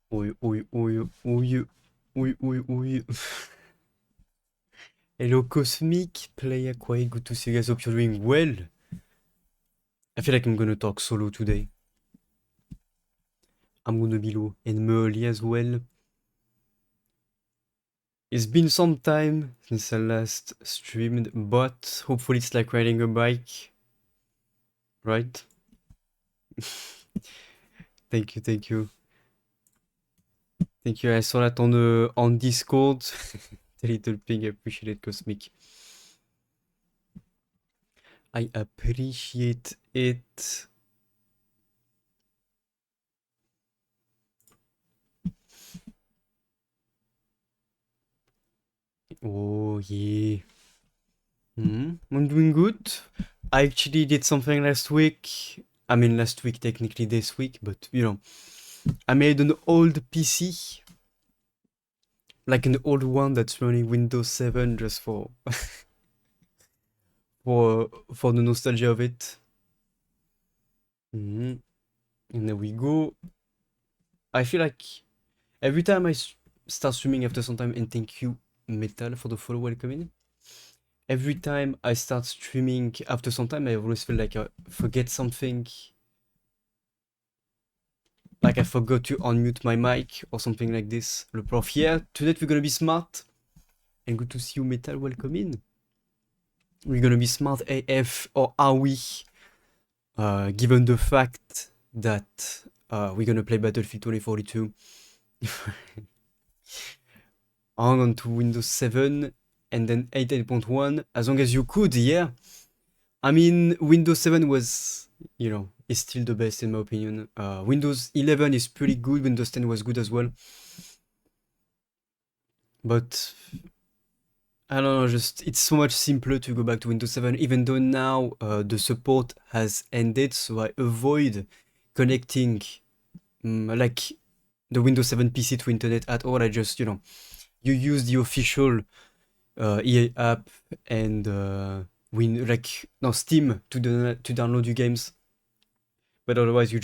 Oi, oi, oi, oi, oi, oi, oi. Hello, Cosmic Player Quay. Good to see you guys. Hope you're doing well. I feel like I'm gonna talk solo today. I'm gonna be low and early as well. It's been some time since I last streamed, but hopefully it's like riding a bike, right? Thank you, thank you. Thank you. I saw that on Discord. The little ping, I appreciate it, Cosmic. I appreciate it. Oh yeah. I'm doing good. I actually did something last week. I mean, last week, technically this week, but you know, I made an old PC, like an old one that's running Windows 7 just for the nostalgia of it. Mhm. And there we go. I feel like every time start streaming after some time, and thank you, Metal, for the follow, welcome in. Every time I start streaming after some time, I always feel like I forget something. Like I forgot to unmute my mic or something like this. Le prof, yeah, tonight we're gonna be smart. And good to see you, Metal, welcome in. We're gonna be smart AF, or are we? Given the fact that we're gonna play Battlefield 2042 on to Windows 7 and then 8.1, as long as you could, yeah. I mean, Windows 7 was, you know, is still the best in my opinion. Windows 11 is pretty good, Windows 10 was good as well. But I don't know, just it's so much simpler to go back to Windows 7, even though now the support has ended, so I avoid connecting like the Windows 7 PC to internet at all. I just, you know, you use the official EA app and Steam to download your games, but otherwise you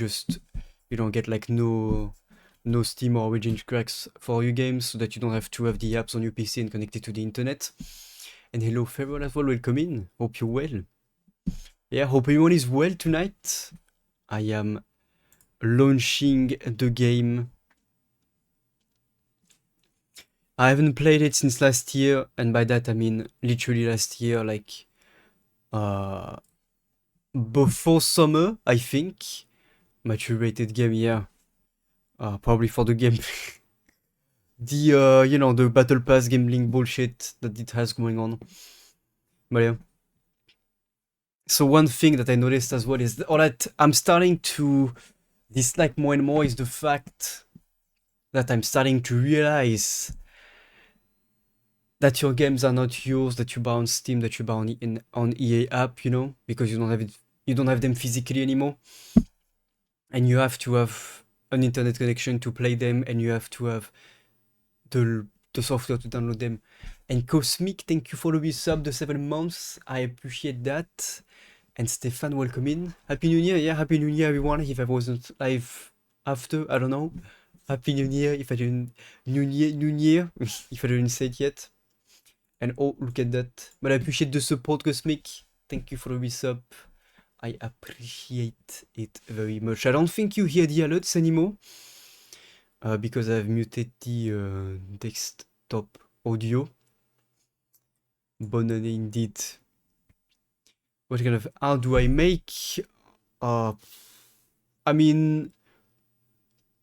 don't get like no Steam or Origin cracks for your games, so that you don't have to have the apps on your PC and connect it to the internet. And hello, Farewell as well, welcome in. Hope you're well. Yeah, hope everyone is well tonight. I am launching the game. I haven't played it since last year, and by that I mean literally last year, like uh before summer, I think. Mature rated game, yeah. Probably for the game. The you know, the battle pass gambling bullshit that it has going on. But yeah. So one thing that I noticed as well is all that I'm starting to dislike more and more is the fact that I'm starting to realize that your games are not yours, that you buy on Steam, that you buy on EA app, you know, because you don't have them physically anymore, and you have to have an internet connection to play them, and you have to have the software to download them. And Cosmic, thank you for the resub, the 7 months. I appreciate that. And Stefan, welcome in. Happy New Year, yeah, Happy New Year, everyone. If I wasn't live after, I don't know. Happy New Year, if I didn't. New Year, if I didn't say it yet. And oh, look at that. But I appreciate the support, Cosmic. Thank you for the resub. I appreciate it very much. I don't think you hear the alerts anymore. Because I've muted the desktop audio. Bonne année indeed. What kind of art do I make? I mean,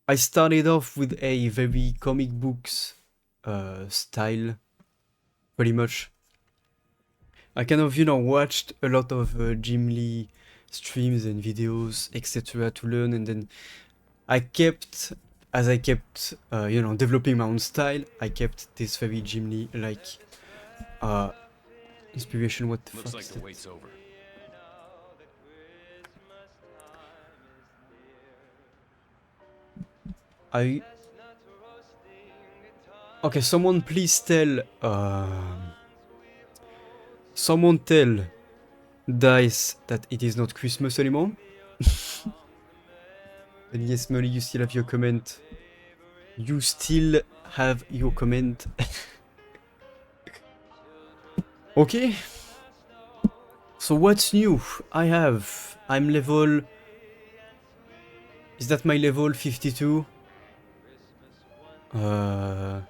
I started off with a very comic books style, pretty much. I kind of, you know, watched a lot of Jim Lee streams and videos, etc. to learn, and then as I kept, you know, developing my own style, I kept this very Jim Lee like inspiration. What the fuck is that? Wait's over. Okay, someone please tell someone tell Dice that it is not Christmas anymore. And yes, Molly, you still have your comment. You still have your comment. Okay. So what's new? I'm level... Is that my level 52? Are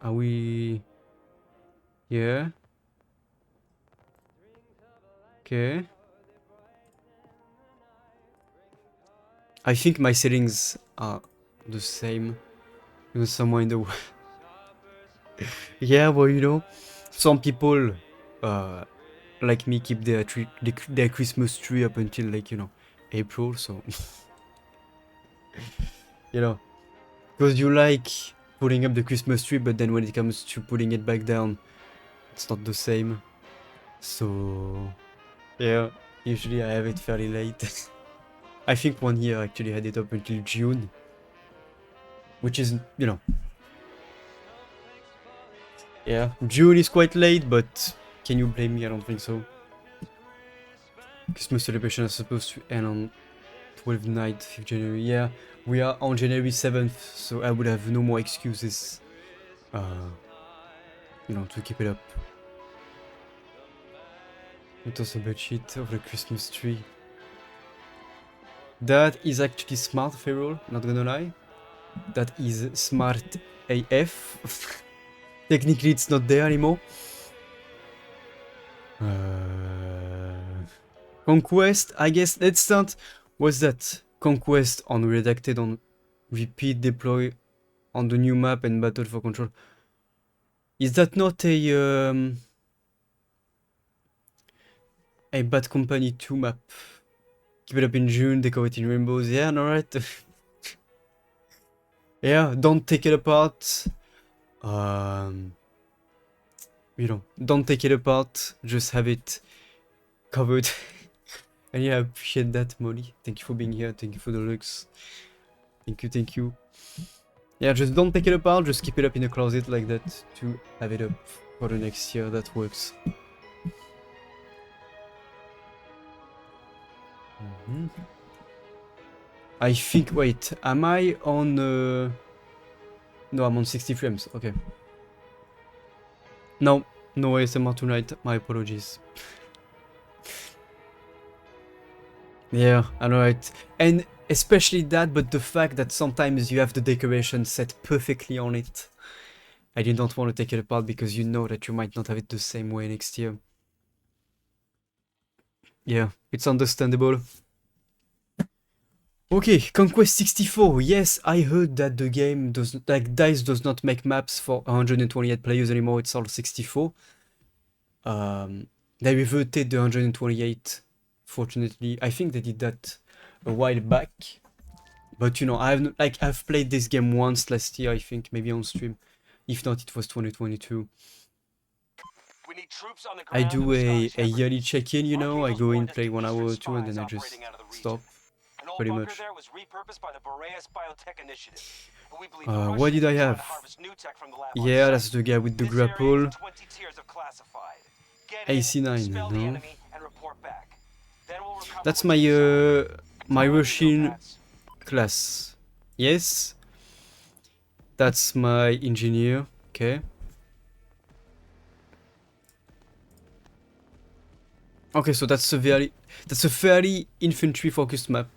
we... Yeah. Okay. I think my settings are the same. Even somewhere in the... Yeah, well, you know, some people like me keep their Christmas tree up until, like, you know, April, so... You know, because you like putting up the Christmas tree, but then when it comes to putting it back down, it's not the same. So... Yeah, usually I have it fairly late. I think one year I actually had it up until June. Which is, you know... Yeah, June is quite late, but can you blame me? I don't think so. Christmas celebration is supposed to end on 12th night of January. Yeah, we are on January 7th, so I would have no more excuses, you know, to keep it up. What was a bedsheet of the Christmas tree? That is actually smart, Feral, not gonna lie. That is smart AF. Technically it's not there anymore. Conquest, I guess, let's start. What's that? Conquest on redacted on repeat deploy on the new map and battle for control. Is that not a Bad Company 2 map? Keep it up in June, decorate in rainbows. Yeah, alright. Yeah, don't take it apart. You know, don't take it apart. Just have it covered. And yeah, I appreciate that, Molly. Thank you for being here. Thank you for the looks. Thank you, thank you. Yeah, just don't take it apart. Just keep it up in the closet like that to have it up for the next year. That works. I think, wait, am I on... No, I'm on 60 frames. Okay. No, no ASMR tonight. My apologies. Yeah, I know it. And especially that, but the fact that sometimes you have the decoration set perfectly on it. I did not want to take it apart because you know that you might not have it the same way next year. Yeah, it's understandable. Okay, Conquest 64. Yes, I heard that the game does, like, DICE does not make maps for 128 players anymore. It's all 64. They reverted the 128. Fortunately, I think they did that a while back. But you know, I've played this game once last year, I think, maybe on stream. If not, it was 2022. I do a yearly check-in, you know, I go in, play 1 hour or 2, and then I just stop, pretty much. What did I have? Yeah, that's the guy with the grapple. AC9, no? That's my, my Russian class. Yes? That's my engineer, okay. Okay, so that's a fairly infantry focused map,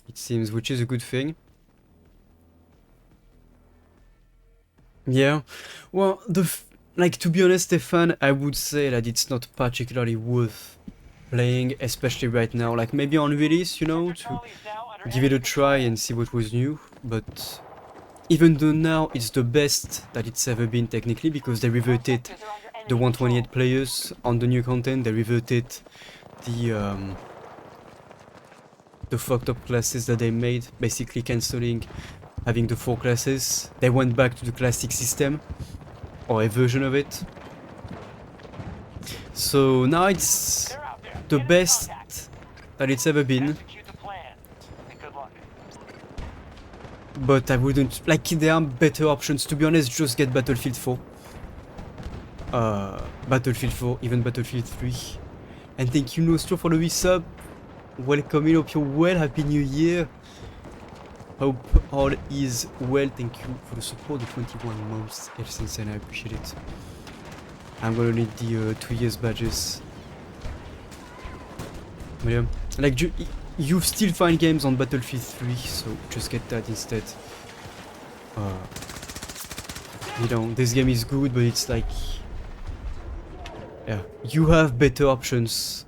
it seems, which is a good thing. Yeah, well, like, to be honest, Stefan, I would say that it's not particularly worth playing, especially right now. Like, maybe on release, you know, to give it a try and see what was new, but even though now it's the best that it's ever been technically, because they reverted the 128 players on the new content, they reverted the fucked up classes that they made, basically cancelling having the 4 classes. They went back to the classic system, or a version of it. So now it's the best that it's ever been. But I wouldn't, like, there are better options. To be honest, just get Battlefield 4. Battlefield 4, even Battlefield 3. And thank you, Nostro, for the resub. Welcome in, hope you're well, happy new year. Hope all is well. Thank you for the support, the 21 months, Elsensei, I appreciate it. I'm gonna need the 2 years badges. But yeah, like you still find games on Battlefield 3, so just get that instead. You know, this game is good, but it's like, yeah, you have better options.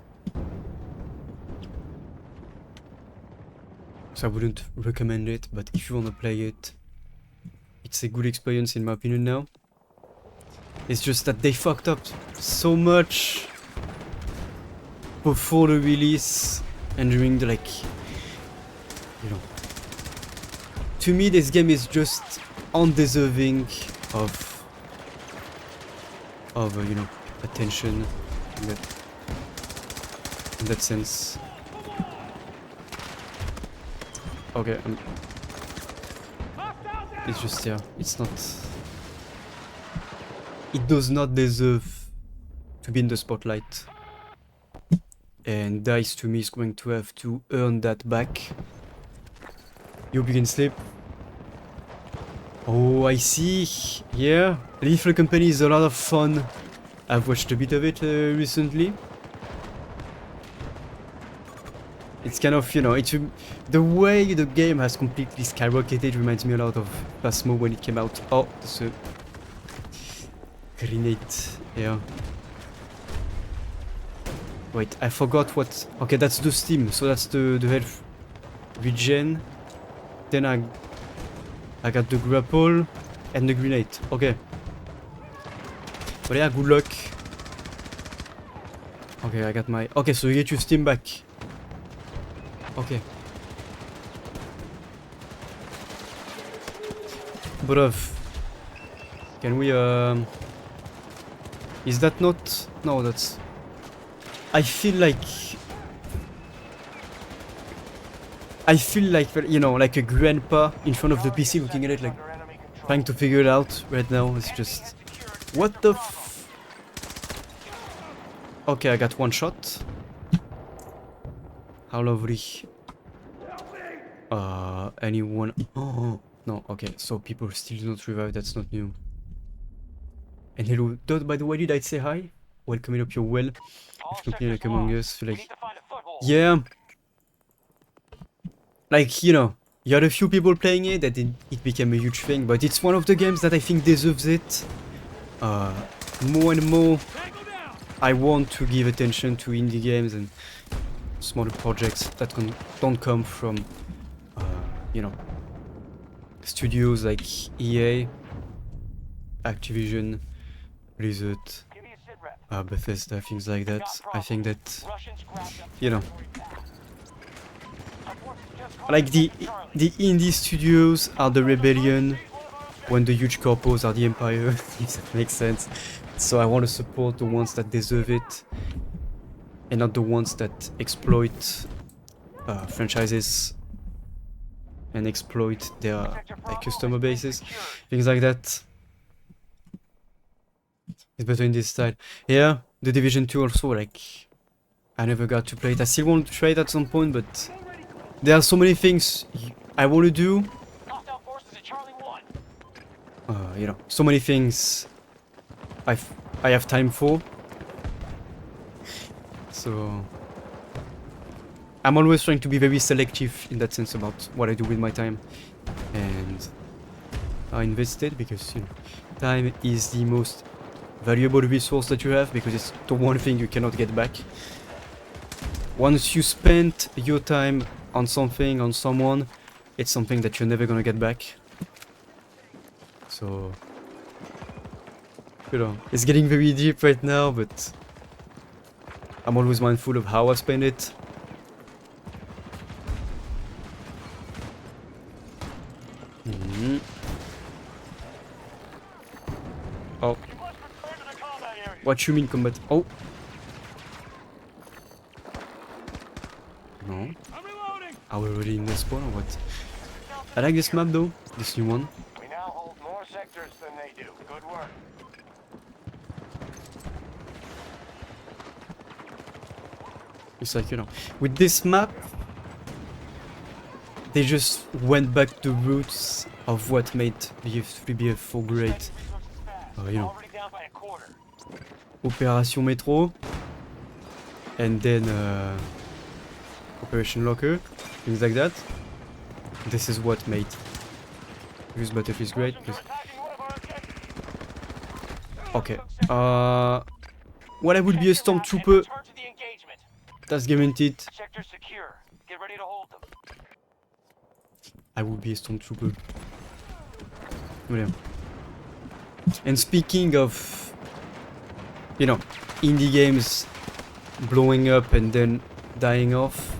So I wouldn't recommend it, but if you wanna play it, it's a good experience in my opinion now. It's just that they fucked up so much before the release and during the, like, you know. To me, this game is just undeserving of you know, attention in that sense. Okay, it's just, yeah, it's not. It does not deserve to be in the spotlight. And DICE to me is going to have to earn that back. You begin sleep. Oh, I see. Yeah, Lethal Company is a lot of fun. I've watched a bit of it recently. It's kind of, you know, the way the game has completely skyrocketed reminds me a lot of Phasmo when it came out. Oh, there's a grenade. Yeah. Wait, I forgot what. Okay, that's the Steam, so that's the health regen. Then I got the grapple and the grenade. Okay. But yeah, good luck. Okay, I got my. Okay, so you get your Steam back. Okay. But can we is that not? No, that's. I feel like, you know, like a grandpa in front of the PC looking at it, like trying to figure it out right now. It's just, what the f. Okay, I got one shot. How lovely. Anyone? Oh no. Okay, so people still do not revive. That's not new. And hello, Dodd. By the way, did I say hi? Welcome, up, you're well. If you play like Among Us, feel like, yeah, like, you know, you had a few people playing it, that it became a huge thing, but it's one of the games that I think deserves it. More and more, I want to give attention to indie games and smaller projects that don't come from, you know, studios like EA, Activision, Blizzard, Bethesda, things like that. I think that, you know, like the indie studios are the rebellion when the huge corpos are the empire, if that makes sense. So I want to support the ones that deserve it and not the ones that exploit franchises and exploit their customer bases, things like that. It's better in this style. Yeah, the Division 2 also, like, I never got to play it. I still want to try it at some point, but there are so many things I want to do. You know, so many things I have time for. So I'm always trying to be very selective in that sense about what I do with my time, and I invest it because, you know, time is the most valuable resource that you have, because it's the one thing you cannot get back. Once you spend your time on something, on someone, it's something that you're never gonna get back. So, you know, it's getting very deep right now, but I'm always mindful of how I spend it. Oh. What you mean combat? Oh. No. Are we already in the spawn or what? I like this map though, this new one. We now hold more sectors than they do. Good work. It's like, you know, with this map, they just went back to the roots of what made BF3, BF4 great. You know, Already down by a quarter. Opération Métro, and then Operation Locker, things like that. This is what made this Battlefield great. Attacking one of our objectives. Okay. Well, I would be a Check this out and stormtrooper. return to the engagement. That's guaranteed. Sector secure. Get ready to hold them. I would be a stormtrooper. William. And speaking of, you know, indie games blowing up and then dying off,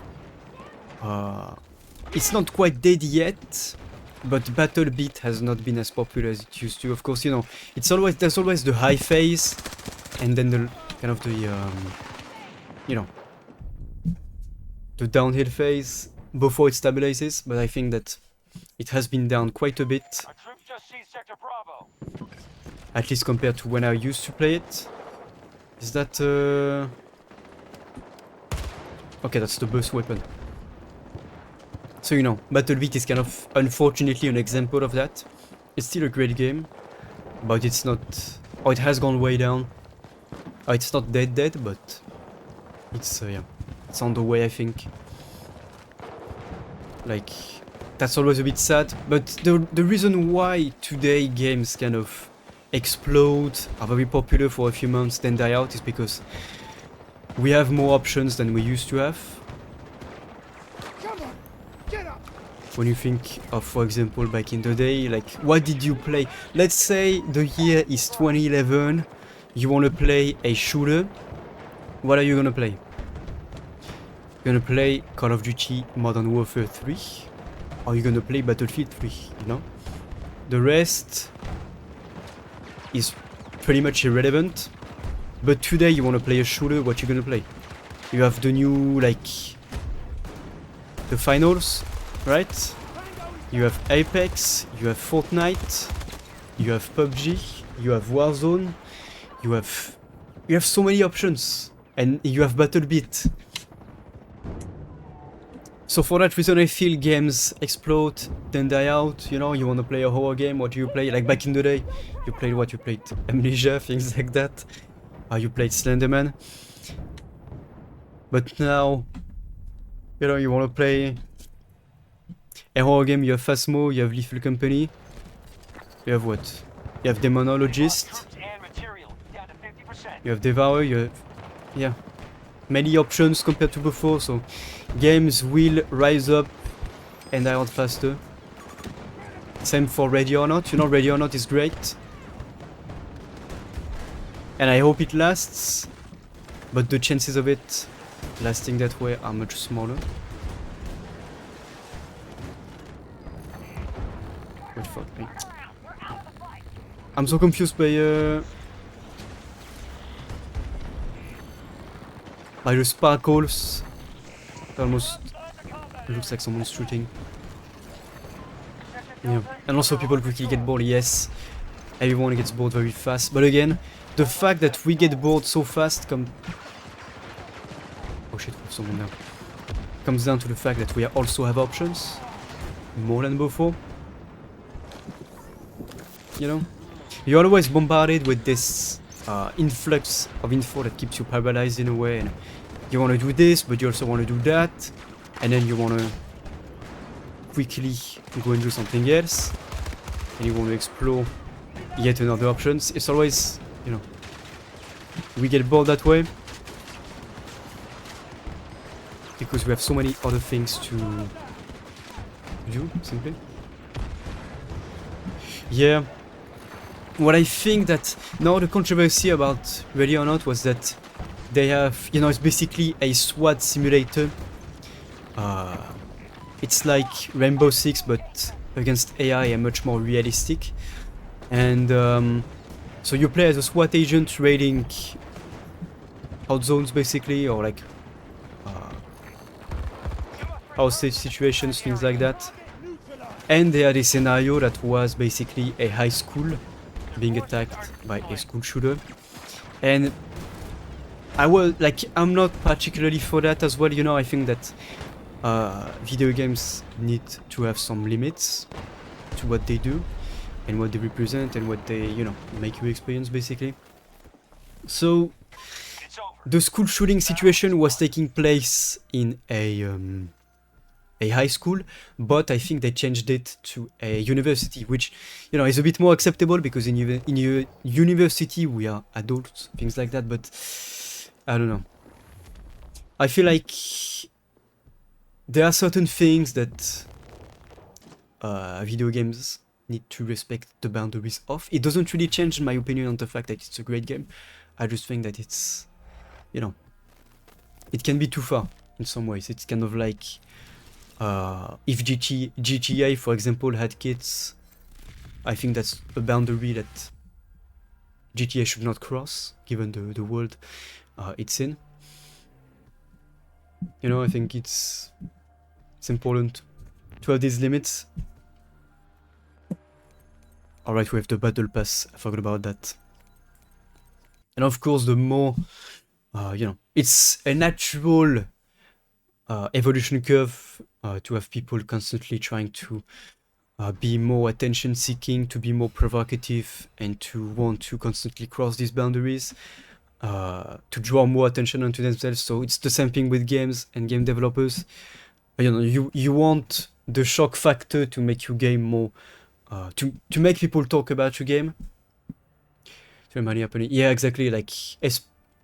it's not quite dead yet, but BattleBit has not been as popular as it used to. Of course, you know, there's always the high phase, and then the kind of the you know, the downhill phase before it stabilizes. But I think that it has been down quite a bit, Our troops just seized Sector Bravo. at least compared to when I used to play it. Is that okay, that's the burst weapon. So, you know, BattleBit is kind of, unfortunately, an example of that. It's still a great game, but it's not... Oh, it has gone way down. Oh, it's not dead, but it's, yeah, it's on the way, I think. Like, that's always a bit sad, but the reason why today games kind of explode, are very popular for a few months, then die out, is because we have more options than we used to have. When you think of, for example, back in the day, like, what did you play? Let's say the year is 2011, you want to play a shooter, what are you gonna play? You're gonna play Call of Duty Modern Warfare 3, or you're gonna play Battlefield 3, you know? The rest is pretty much irrelevant, but today you want to play a shooter, what you gonna play? You have the new, like, the finals, right? You have Apex, you have Fortnite, you have PUBG, you have Warzone, you have so many options, and you have BattleBit. So for that reason, I feel games explode, then die out. You know, you want to play a horror game, what do you play? Like back in the day, you played what? You played Amnesia, things like that. You played Slenderman. But now, you know, you want to play a horror game. You have Phasmo, you have Lethal Company. You have what? You have Demonologist. Troops and material down to 50%. You have Devour. You have, yeah, many options compared to before. So games will rise up and die out faster. Same for Ready or Not. You know, Ready or Not is great, and I hope it lasts. But the chances of it lasting that way are much smaller. Wait, fuck me. I'm so confused by the sparkles. It almost looks like someone's shooting. Yeah. And also people quickly get bored, yes. Everyone gets bored very fast. But again, the fact that we get bored so fast oh shit, someone now. Comes down to the fact that we also have options. More than before. You know? You're always bombarded with this influx of info that keeps you paralyzed in a way. And you want to do this, but you also want to do that. And then you want to quickly go and do something else. And you want to explore yet another options. It's always, you know, we get bored that way. Because we have so many other things to do, simply. Yeah. What I think that now the controversy about Ready or Not was that they have, you know, it's basically a SWAT simulator. It's like Rainbow Six, but against AI and much more realistic. And so you play as a SWAT agent raiding hot zones, basically, or like hostage situations, things like that. And they had a scenario that was basically a high school being attacked by a school shooter. And I'm not particularly for that as well, you know. I think that video games need to have some limits to what they do and what they represent and what they, you know, make you experience basically. So the school shooting situation was taking place in a high school, but I think they changed it to a university, which, you know, is a bit more acceptable because in a university we are adults, things like that. But I don't know. I feel like there are certain things that video games need to respect the boundaries of. It doesn't really change my opinion on the fact that it's a great game. I just think that it's, you know, it can be too far in some ways. It's kind of like if GTA, for example, had kids, I think that's a boundary that GTA should not cross, given the world it's in. You know, I think it's important to have these limits. Alright, we have the battle pass, I forgot about that. And of course, the more, you know, it's a natural evolution curve to have people constantly trying to be more attention seeking, to be more provocative, and to want to constantly cross these boundaries, to draw more attention onto themselves. So it's the same thing with games and game developers. You know, you want the shock factor to make your game more, to make people talk about your game. Yeah, exactly. Like,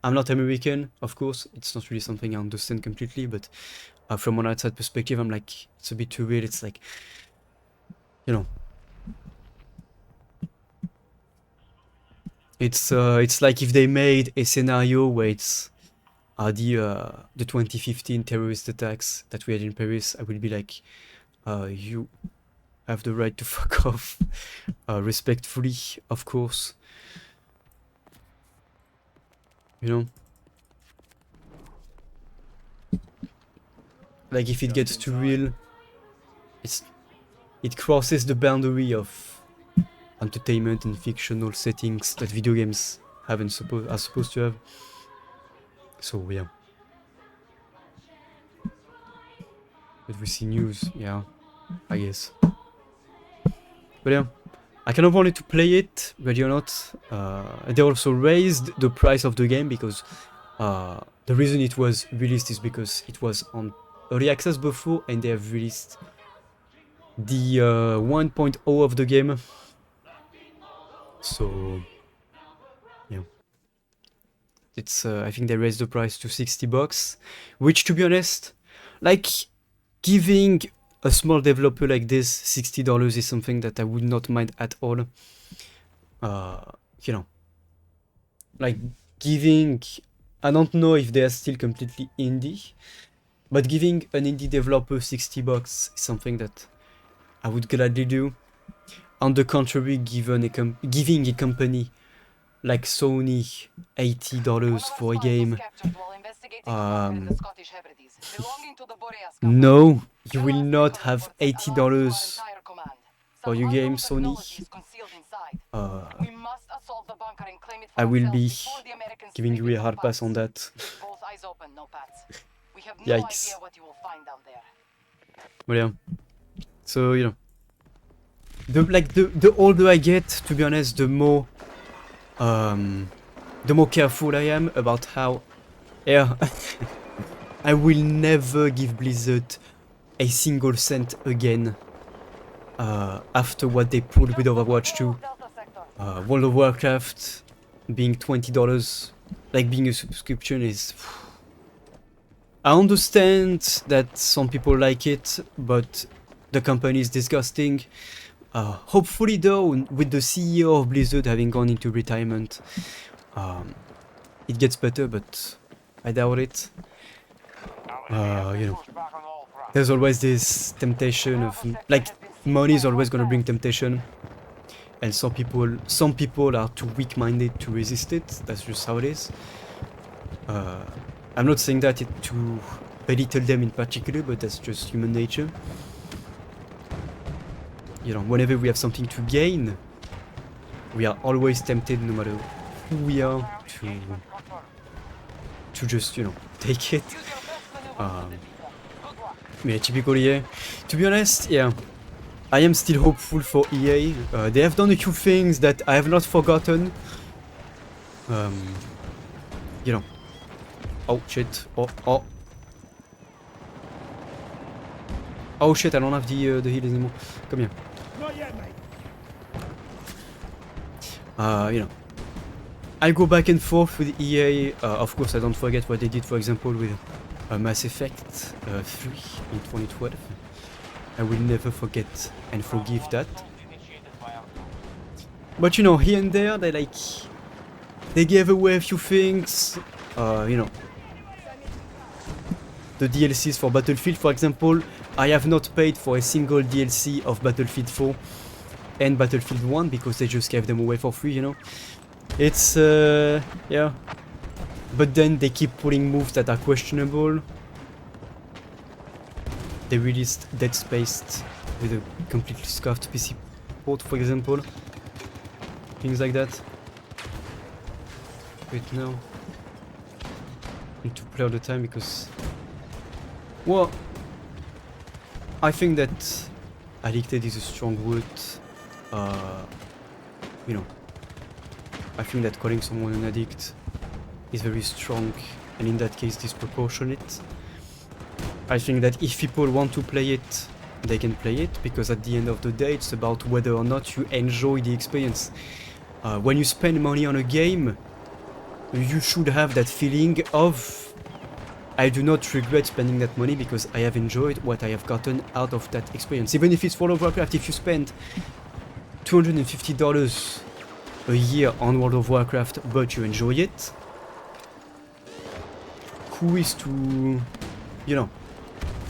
I'm not American, of course. It's not really something I understand completely, but from an outside perspective, I'm like, it's a bit too weird. It's like, you know, it's like if they made a scenario where it's the 2015 terrorist attacks that we had in Paris, I will be like, you have the right to fuck off, respectfully, of course. You know, like if it gets too real, it crosses the boundary of entertainment and fictional settings that video games are supposed to have. So yeah. But we see news, yeah, I guess. But yeah, I kind of wanted to play it, ready or not. They also raised the price of the game because the reason it was released is because it was on early access before, and they have released the 1.0 of the game. So yeah, it's I think they raised the price to $60, which, to be honest, like, giving a small developer like this $60 is something that I would not mind at all. You know, like giving, I don't know if they are still completely indie, but giving an indie developer $60 is something that I would gladly do. On the contrary, giving a company like Sony $80 for a game, no, you will not have $80 for your game, Sony. I will be giving you a hard pass on that. Yikes. But yeah, so, you know, the older I get, to be honest, the more careful I am about how, yeah, I will never give Blizzard a single cent again after what they pulled with Overwatch 2. World of Warcraft being $20, like being a subscription, is... I understand that some people like it, but the company is disgusting. Hopefully though, with the CEO of Blizzard having gone into retirement, it gets better, but I doubt it. You know, there's always this temptation of, like, money is always gonna bring temptation, and some people are too weak-minded to resist it. That's just how it is. I'm not saying that to belittle them in particular, but that's just human nature. You know, whenever we have something to gain, we are always tempted, no matter who we are, to just, you know, take it. Yeah, typical EA. To be honest, yeah, I am still hopeful for EA. They have done a few things that I have not forgotten. You know. Oh shit. Oh. Oh shit, I don't have the heal anymore. Come here. Not yet, mate. You know. I go back and forth with EA. Of course, I don't forget what they did, for example, with Mass Effect 3 in 2012. I will never forget and forgive that. But you know, here and there, they gave away a few things. You know, the DLCs for Battlefield, for example. I have not paid for a single DLC of Battlefield 4 and Battlefield 1 because they just gave them away for free, you know. It's, yeah. But then they keep putting moves that are questionable. They released Dead Space with a completely scuffed PC port, for example. Things like that. Wait, now. I need to play all the time because... Well, I think that addicted is a strong word. You know, I think that calling someone an addict is very strong and in that case disproportionate. I think that if people want to play it, they can play it because at the end of the day it's about whether or not you enjoy the experience. When you spend money on a game, you should have that feeling of I do not regret spending that money because I have enjoyed what I have gotten out of that experience. Even if it's World of Warcraft, if you spend $250 a year on World of Warcraft but you enjoy it, who is to, you know,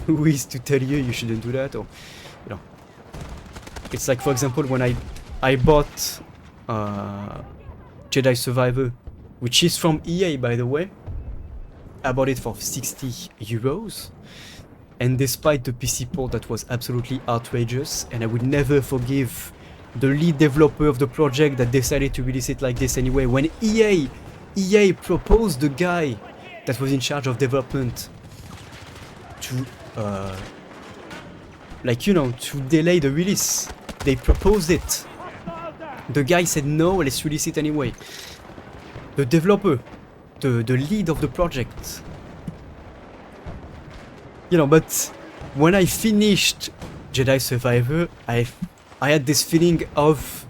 who is to tell you you shouldn't do that? Or, you know, it's like, for example, when I bought Jedi Survivor, which is from EA, by the way. I bought it for 60 euros, and despite the PC port that was absolutely outrageous, and I would never forgive the lead developer of the project that decided to release it like this anyway, when EA proposed the guy that was in charge of development to like, you know, to delay the release. They proposed it. The guy said no, let's release it anyway. The developer, the lead of the project. You know, but when I finished Jedi Survivor, I had this feeling of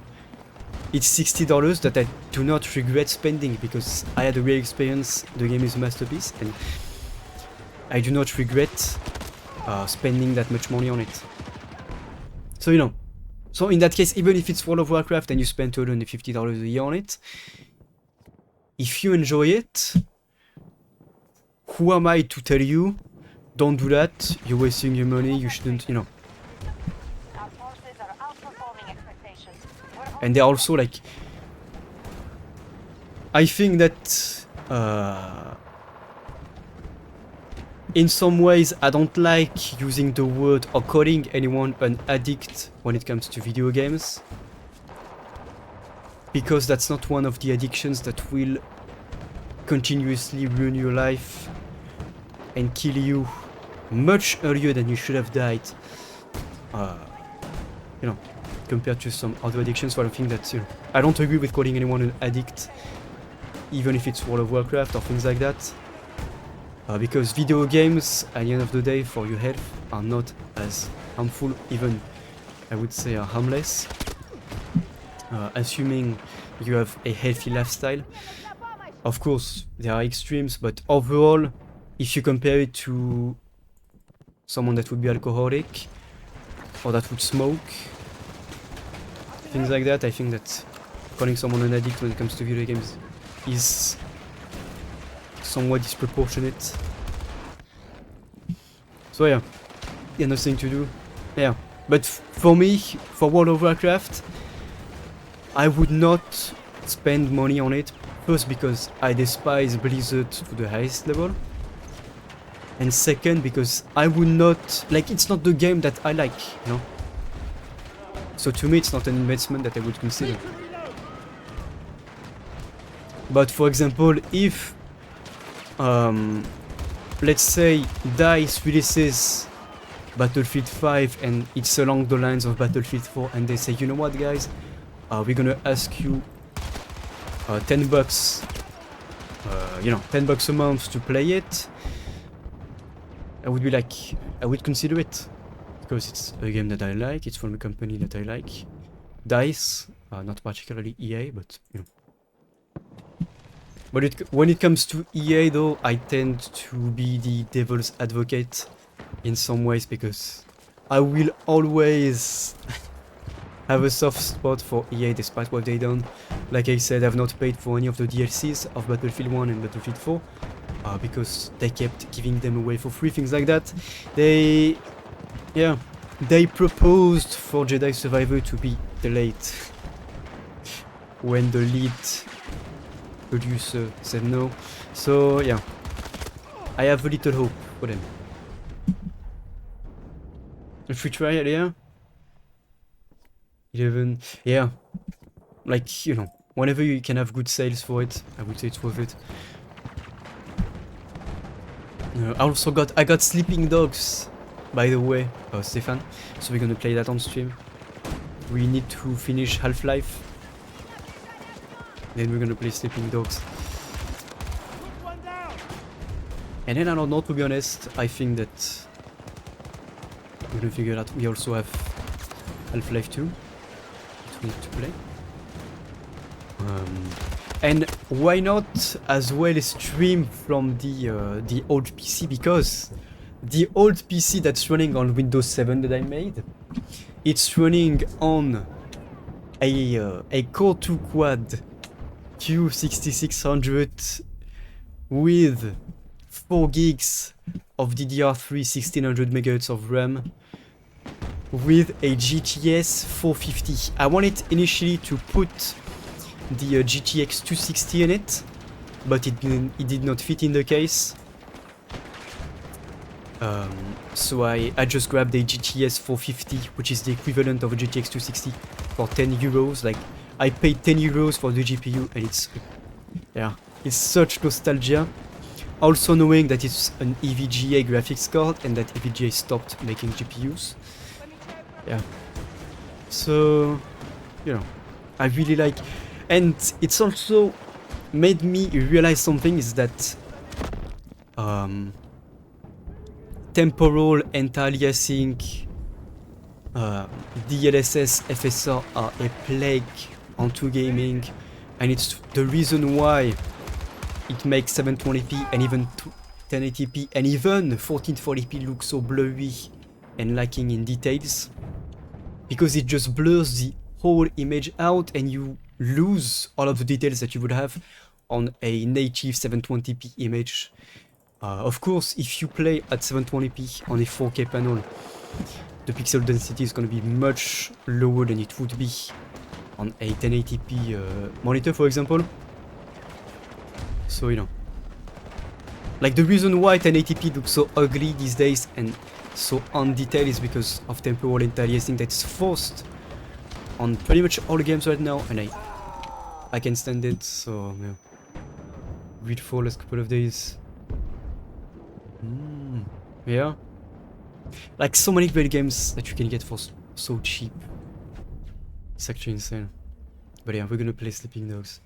it's $60 that I do not regret spending because I had a real experience. The game is a masterpiece and I do not regret spending that much money on it. So, you know, so in that case, even if it's World of Warcraft and you spend $250 a year on it, if you enjoy it, who am I to tell you, don't do that, you're wasting your money, you shouldn't, you know. And they're also like, I think that in some ways I don't like using the word or calling anyone an addict when it comes to video games, because that's not one of the addictions that will continuously ruin your life and kill you much earlier than you should have died, you know, compared to some other addictions. So I think that, you know, I don't agree with calling anyone an addict, even if it's World of Warcraft or things like that, because video games at the end of the day for your health are not as harmful, even I would say are harmless, assuming you have a healthy lifestyle. Of course there are extremes, but overall, if you compare it to someone that would be alcoholic or that would smoke, things like that, I think that calling someone an addict when it comes to video games is somewhat disproportionate. So yeah, nothing to do. Yeah, but for me, for World of Warcraft, I would not spend money on it. First, because I despise Blizzard to the highest level, and second, because I would not, like, it's not the game that I like, you know. So to me, it's not an investment that I would consider. But for example, if let's say DICE releases Battlefield 5 and it's along the lines of Battlefield 4 and they say, you know what guys, we're gonna ask you $10, $10 a month to play it, I would be like, I would consider it. Because it's a game that I like, it's from a company that I like. DICE, not particularly EA, but you know. But when it comes to EA though, I tend to be the devil's advocate in some ways because I will always have a soft spot for EA despite what they done. Like I said, I've not paid for any of the DLCs of Battlefield 1 and Battlefield 4 because they kept giving them away for free, things like that. They proposed for Jedi Survivor to be delayed when the lead producer said no. So yeah, I have a little hope for them. A free trial, yeah? 11, yeah. Like, you know, whenever you can have good sales for it, I would say it's worth it. I got Sleeping Dogs, by the way, Stefan. So we're gonna play that on stream. We need to finish Half-Life. Then we're gonna play Sleeping Dogs. And then I don't know, to be honest, I think that we're gonna figure out we also have Half-Life 2 that we need to play. And why not as well stream from the old PC, because the old PC that's running on Windows 7 that I made, it's running on a Core 2 Quad Q6600 with 4 gigs of DDR3 1600 MHz of RAM with a GTX 450. I wanted initially to put the GTX 260 in it, but it did not fit in the case. So I just grabbed a GTX 450, which is the equivalent of a GTX 260 for 10 euros. Like, I paid 10 euros for the GPU and it's such nostalgia. Also knowing that it's an EVGA graphics card and that EVGA stopped making GPUs. Yeah. So, you know, I really like, and it's also made me realize something, is that temporal anti-aliasing, DLSS, FSR are a plague onto gaming, and it's the reason why it makes 720p and even 1080p and even 1440p look so blurry and lacking in details, because it just blurs the whole image out and you lose all of the details that you would have on a native 720p image. Of course, if you play at 720p on a 4K panel, the pixel density is going to be much lower than it would be on a 1080p monitor, for example. So, you know, like, the reason why 1080p looks so ugly these days and so undetailed is because of temporal anti-aliasing that's forced on pretty much all games right now, and I can stand it. So yeah, read for last couple of days. Yeah, like so many great games that you can get for so cheap. It's actually insane. But yeah, we're gonna play Sleeping Dogs.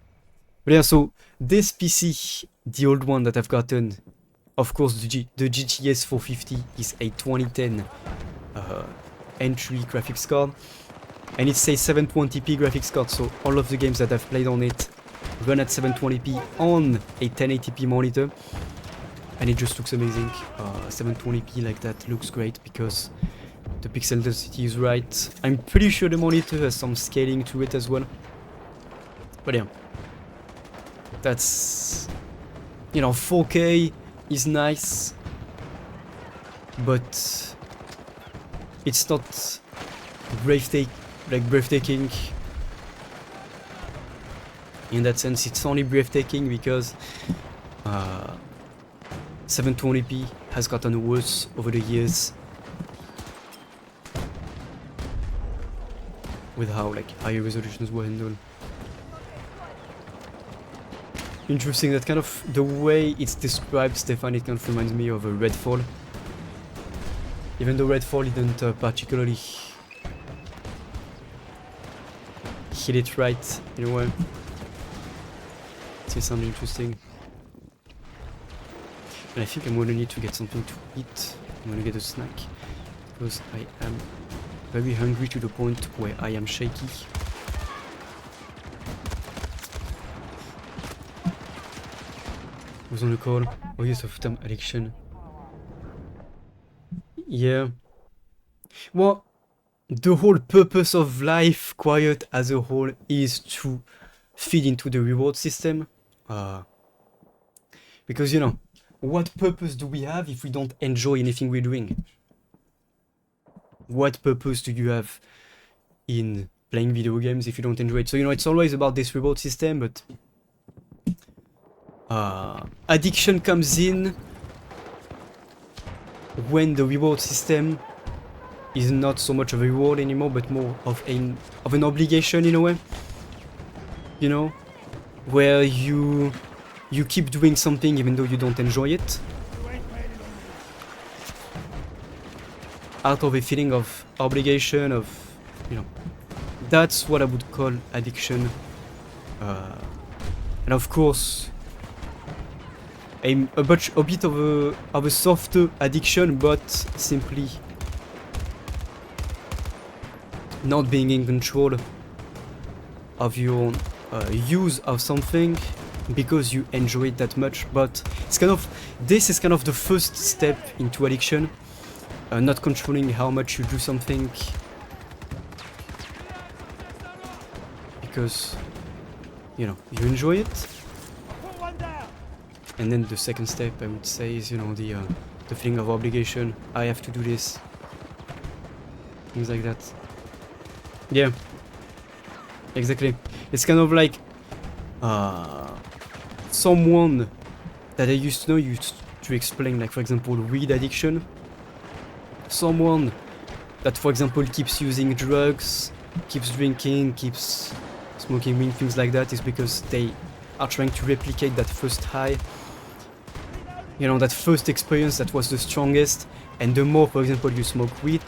But yeah, so this PC, the old one that I've gotten, of course the GTX 450 is a 2010 entry graphics card, and it's a 720p graphics card, so all of the games that I've played on it run at 720p on a 1080p monitor, and it just looks amazing. 720p like that looks great because the pixel density is right. I'm pretty sure the monitor has some scaling to it as well. But yeah, that's, you know, 4K is nice, but it's not breathtaking. In that sense, it's only breathtaking because 720p has gotten worse over the years with how like higher resolutions were handled. Interesting that kind of the way it's described, Stefan, it kind of reminds me of a Redfall. Even though Redfall didn't particularly hit it right in a way. It sounds interesting. And I think I'm gonna need to get something to eat. I'm gonna get a snack because I am very hungry to the point where I am shaky. Who's on the call? Oh yes, of term addiction. Yeah. Well, the whole purpose of life, quiet as a whole, is to feed into the reward system. Because, you know, what purpose do we have if we don't enjoy anything we're doing? What purpose do you have in playing video games if you don't enjoy it? So, you know, it's always about this reward system, but addiction comes in when the reward system is not so much of a reward anymore, but more of an obligation in a way. You know, where you keep doing something even though you don't enjoy it, out of a feeling of obligation, of, you know, that's what I would call addiction. And of course, a bit of a softer addiction, but simply not being in control of your use of something because you enjoy it that much. But it's kind of, this is kind of the first step into addiction, not controlling how much you do something because, you know, you enjoy it. And then the second step, I would say, is, you know, the feeling of obligation. I have to do this, things like that. Yeah, exactly. It's kind of like someone that I used to know used to explain, like, for example, weed addiction. Someone that, for example, keeps using drugs, keeps drinking, keeps smoking weed, things like that, is because they are trying to replicate that first high. You know, that first experience that was the strongest, and the more, for example, you smoke weed,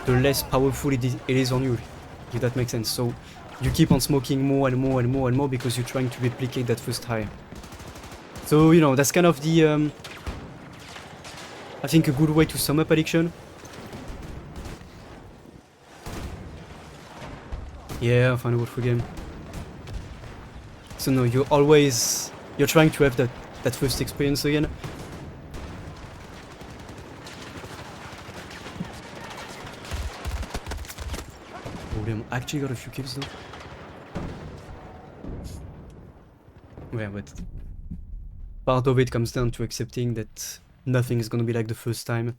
the less powerful it is on you, if that makes sense. So you keep on smoking more and more and more and more because you're trying to replicate that first high. So, you know, that's kind of the, I think, a good way to sum up addiction. Yeah, I found a word for game. So no, you're trying to have that first experience again. Oh damn, I actually got a few kills though. Yeah, but part of it comes down to accepting that nothing is gonna be like the first time.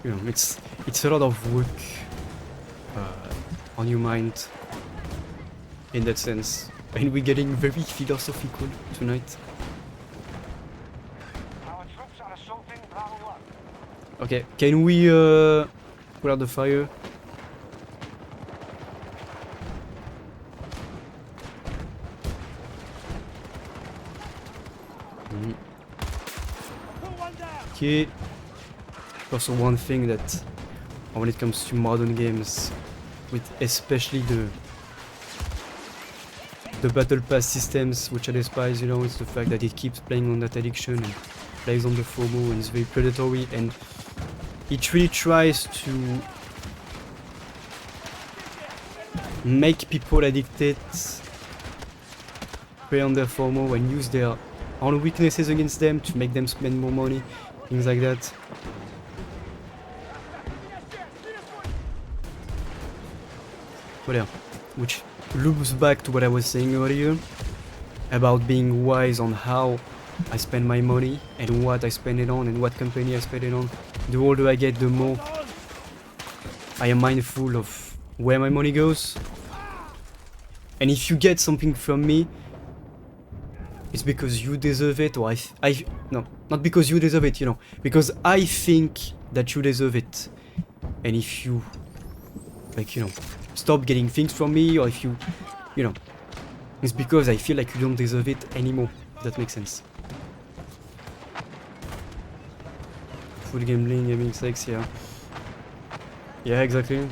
You know, it's a lot of work on your mind in that sense. And we're getting very philosophical tonight. Our troops are assaulting Bravo 1. Okay, can we put out the fire? Okay. Also one thing that when it comes to modern games, with especially the battle pass systems, which I despise, you know, it's the fact that it keeps playing on that addiction and plays on the FOMO and is very predatory, and it really tries to make people addicted, prey on their FOMO and use their own weaknesses against them to make them spend more money, things like that. But yeah, which loops back to what I was saying earlier about being wise on how I spend my money and what I spend it on and what company I spend it on. The older I get, the more I am mindful of where my money goes. And if you get something from me, it's because you deserve it, or no, not because you deserve it, you know, because I think that you deserve it. And if you, like, you know, stop getting things from me, or if you know, it's because I feel like you don't deserve it anymore. If that makes sense. full gambling, having sex, yeah. Yeah, exactly.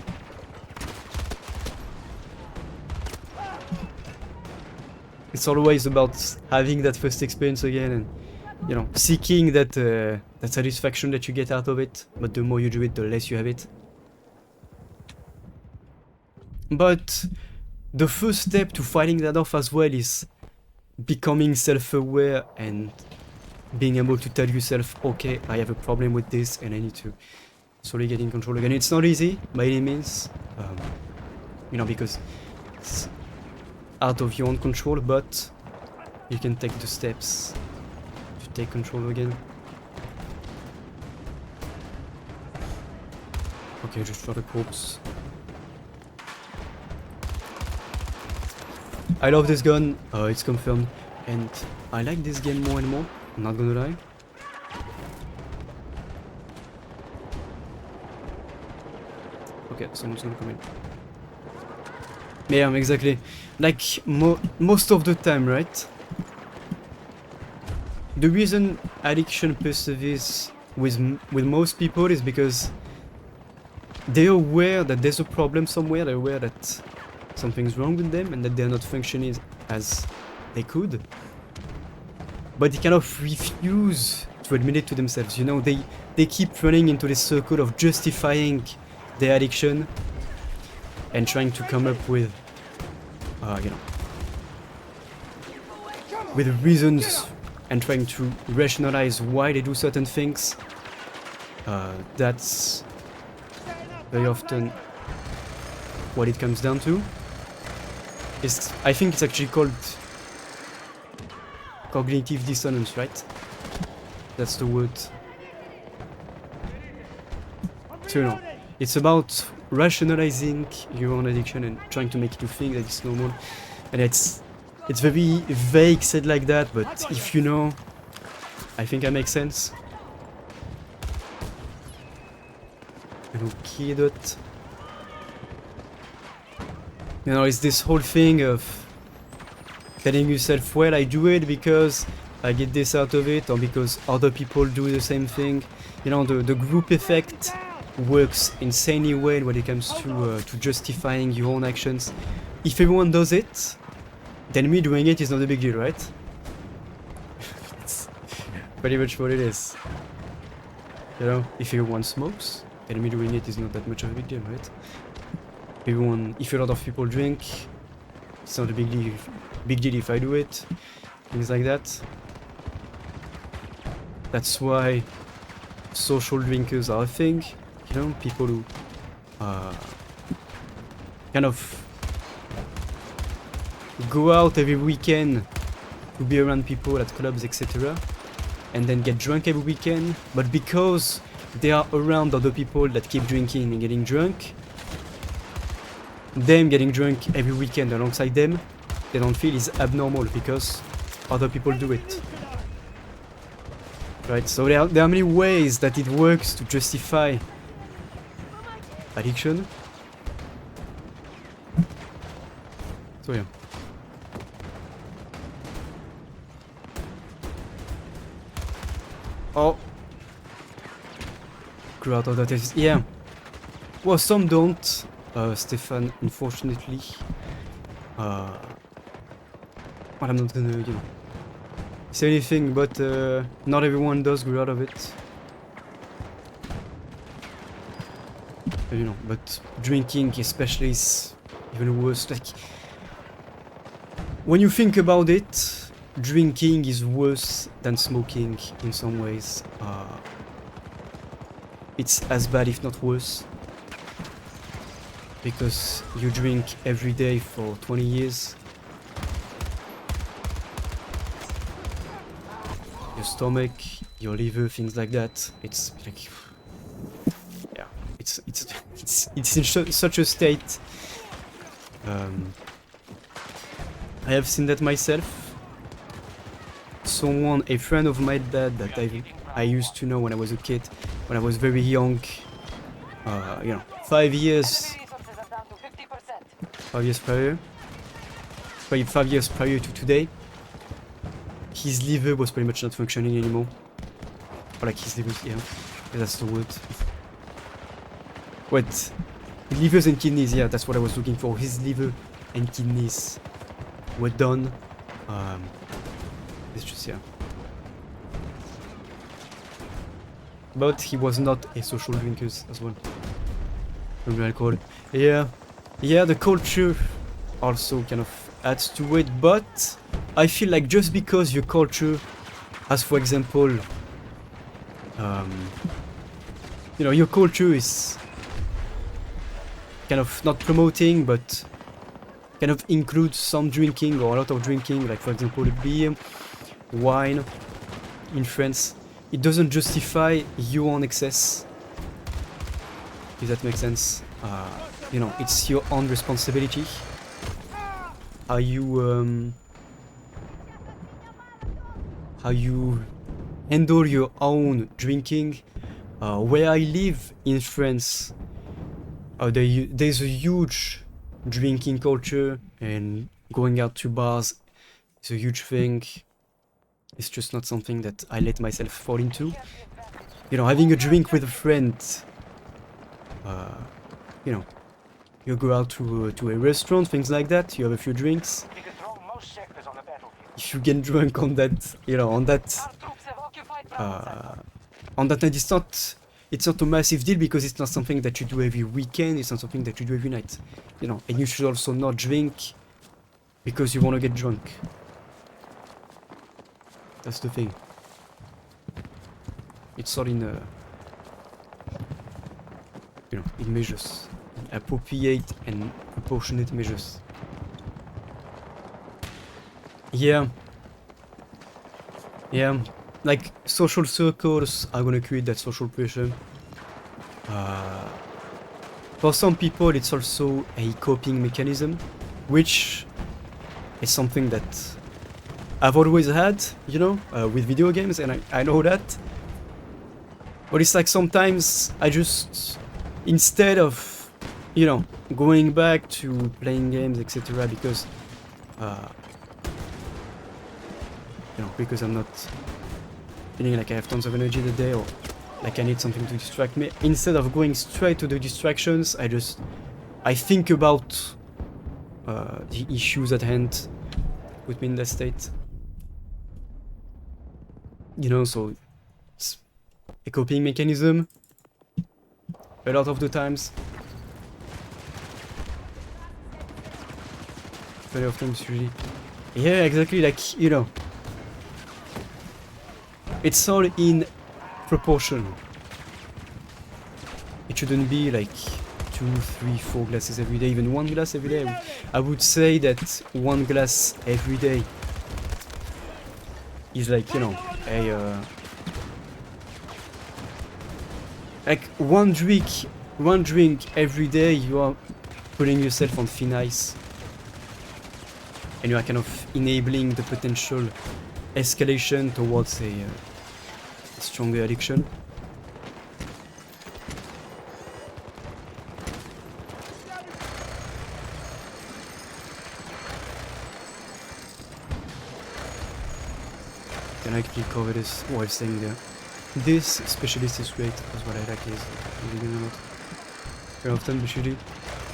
It's always about having that first experience again and, you know, seeking that that satisfaction that you get out of it. But the more you do it, the less you have it. But the first step to fighting that off as well is becoming self-aware and being able to tell yourself, okay, I have a problem with this and I need to slowly get in control again. It's not easy by any means, you know, because it's out of your own control, but you can take the steps to take control again. Okay, just for the corpse. I love this gun, it's confirmed, and I like this game more and more, I'm not gonna lie. Okay, someone's gonna come in. Yeah, exactly. Like, most of the time, right? The reason addiction perseveres with most people is because they're aware that there's a problem somewhere, they're aware that something's wrong with them and that they're not functioning as they could. But they kind of refuse to admit it to themselves, you know, they keep running into this circle of justifying their addiction and trying to come up with, you know, with reasons and trying to rationalize why they do certain things. That's very often what it comes down to. I think it's actually called cognitive dissonance, right? That's the word. So, you know, it's about rationalizing your own addiction and trying to make you think that it's normal. And it's very vague said like that, but if you know, I think that makes sense. Okay, dot. You know, it's this whole thing of telling yourself, well, I do it because I get this out of it, or because other people do the same thing. You know, the group effect works insanely well when it comes to justifying your own actions. If everyone does it, then me doing it is not a big deal, right? It's pretty much what it is. You know, if everyone smokes, then me doing it is not that much of a big deal, right? If a lot of people drink, it's not a big deal if I do it. Things like that. That's why social drinkers are a thing. You know, people who kind of go out every weekend to be around people at clubs, etc. and then get drunk every weekend, but because they are around other people that keep drinking and getting drunk, them getting drunk every weekend alongside them, they don't feel is abnormal because other people do it. Right, so there are many ways that it works to justify addiction. So yeah. Oh. Grew out of that is, yeah. Well, some don't, Stefan, unfortunately. Well, I'm not gonna, you know, say anything, but not everyone does grow out of it. You know, but drinking especially is even worse. Like, when you think about it, drinking is worse than smoking in some ways. It's as bad, if not worse, because you drink every day for 20 years. Your stomach, your liver, things like that. It's like, yeah, it's in such a state. I have seen that myself. A friend of my dad that I used to know when I was a kid, when I was very young, you know, 5 years prior, 5 years prior to today, his liver was pretty much not functioning anymore. Or like his liver, yeah. That's the word. Wait, livers and kidneys, yeah, that's what I was looking for. His liver and kidneys were done. It's just, yeah. But he was not a social drinker as well. From alcohol. Yeah, yeah, the culture also kind of adds to it, but I feel like just because your culture has, for example, you know, your culture is kind of not promoting, but kind of includes some drinking or a lot of drinking, like for example beer, wine in France, it doesn't justify your own excess, if that makes sense. You know, it's your own responsibility. How you handle your own drinking. Where I live in France, there's a huge drinking culture, and going out to bars is a huge thing. It's just not something that I let myself fall into. You know, having a drink with a friend, you know, you go out to a restaurant, things like that, you have a few drinks. You can throw most sectors on the battlefield. If you get drunk on that, you know, on that Our troops have occupied Bravo 7. night, it's not a massive deal because it's not something that you do every weekend, it's not something that you do every night, you know, and you should also not drink because you want to get drunk. That's the thing. It's all in, you know, in measures, in appropriate and proportionate measures. Yeah. Yeah, like social circles are gonna create that social pressure. For some people, it's also a coping mechanism, which is something that I've always had, you know, with video games, and I know that. But it's like sometimes I just, instead of, you know, going back to playing games, etc., because, you know, because I'm not feeling like I have tons of energy the day, or like I need something to distract me, instead of going straight to the distractions, I think about the issues at hand, put me in that state. You know, so it's a coping mechanism a lot of the times. Very often, usually. Yeah, exactly, like, you know, it's all in proportion. It shouldn't be like 2, 3, 4 glasses every day, even 1 glass every day. I would say that 1 glass every day is like, you know, like one drink every day, you are putting yourself on thin ice, and you are kind of enabling the potential escalation towards a stronger addiction. Can I quickly cover this while saying there? This specialist is great, because what I like is reading a lot. Very often, usually.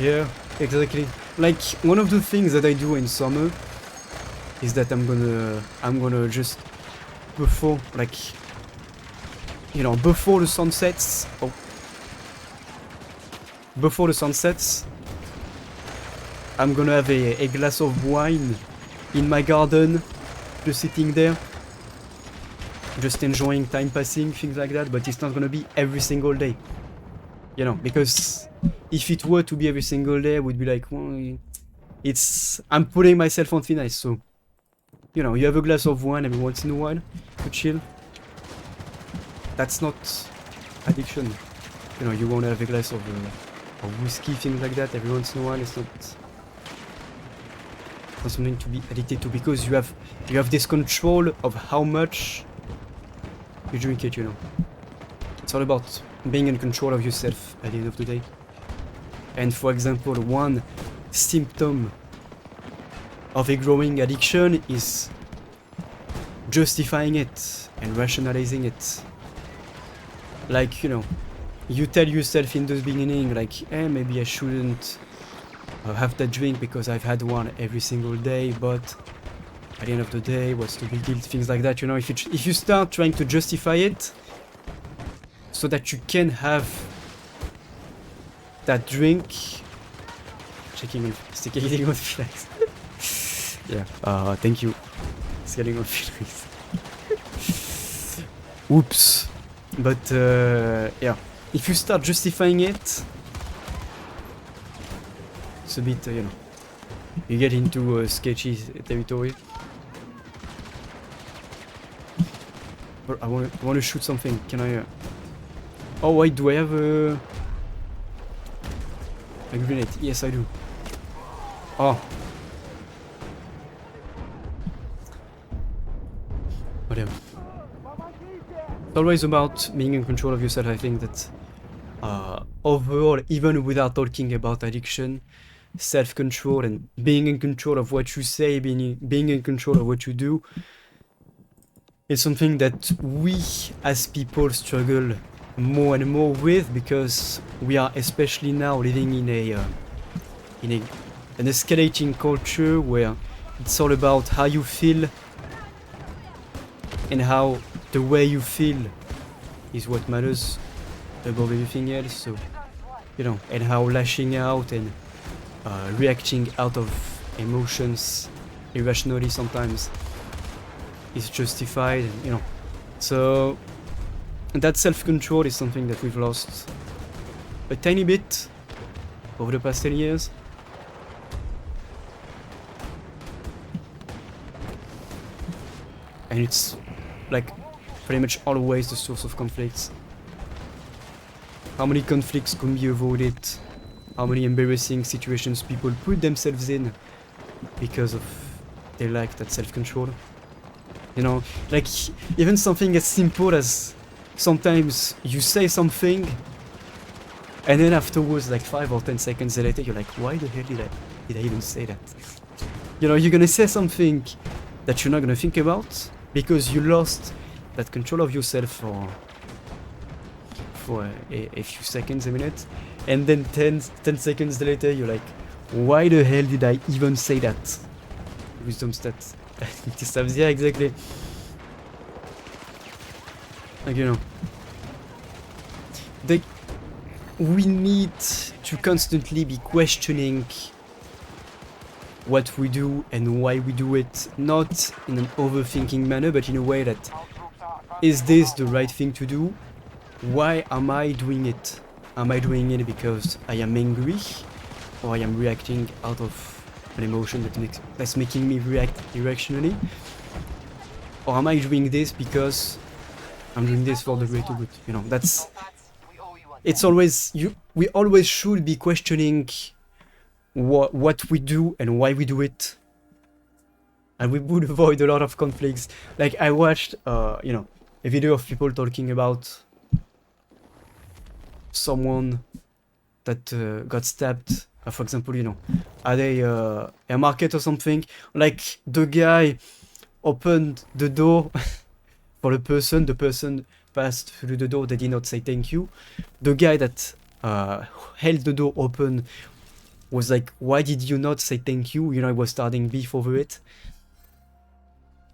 Yeah, exactly. Like, one of the things that I do in summer is that I'm gonna just, before, like, you know, before the sun sets, I'm gonna have a glass of wine in my garden, just sitting there, just enjoying time passing, things like that, but it's not gonna be every single day. You know, because if it were to be every single day, I would be like, well, I'm putting myself on thin ice, so, you know, you have a glass of wine every once in a while to chill. That's not addiction. You know, you want to have a glass of whiskey, things like that every once in a while. It's not something to be addicted to, because you have this control of how much you drink it, you know. It's all about being in control of yourself at the end of the day. And for example, one symptom of a growing addiction is justifying it and rationalizing it. Like, you know, you tell yourself in the beginning, like, hey, maybe I shouldn't have that drink because I've had one every single day, but at the end of the day, what's the big deal? Things like that, you know. If you start trying to justify it so that you can have that drink, checking on getting on feelings. Yeah. Thank you. It's getting on feelings. Oops. But yeah, if you start justifying it, it's a bit, you know, you get into sketchy territory. But I want to shoot something. Can I? Oh wait, do I have a grenade? Yes, I do. Oh. Whatever. It's always about being in control of yourself. I think that overall, even without talking about addiction, self-control and being in control of what you say, being in control of what you do, is something that we as people struggle more and more with, because we are especially now living in an escalating culture where it's all about how you feel, and how the way you feel is what matters above everything else. So, you know, and how lashing out and reacting out of emotions irrationally sometimes is justified, you know. So that self-control is something that we've lost a tiny bit over the past 10 years. And it's like pretty much always the source of conflicts. How many conflicts can be avoided? How many embarrassing situations people put themselves in because of they lack that self-control? You know, like even something as simple as sometimes you say something and then afterwards, like 5 or 10 seconds later, you're like, why the hell did I even say that? You know, you're gonna say something that you're not gonna think about because you lost that control of yourself for a few seconds, a minute, and then 10 seconds later, you're like, why the hell did I even say that? Wisdom stats. Yeah, exactly. Like, you know, we need to constantly be questioning what we do and why we do it, not in an overthinking manner, but in a way that, is this the right thing to do? Why am I doing it? Am I doing it because I am angry, or I am reacting out of an emotion that's making me react irrationally? Or am I doing this because I'm doing this for the greater good? You know, it's always, we always should be questioning what we do and why we do it. And we would avoid a lot of conflicts. Like, I watched, you know, a video of people talking about someone that got stabbed, for example, you know, at a market or something. Like, the guy opened the door for the person passed through the door, they did not say thank you. The guy that held the door open was like, why did you not say thank you? You know, I was starting beef over it.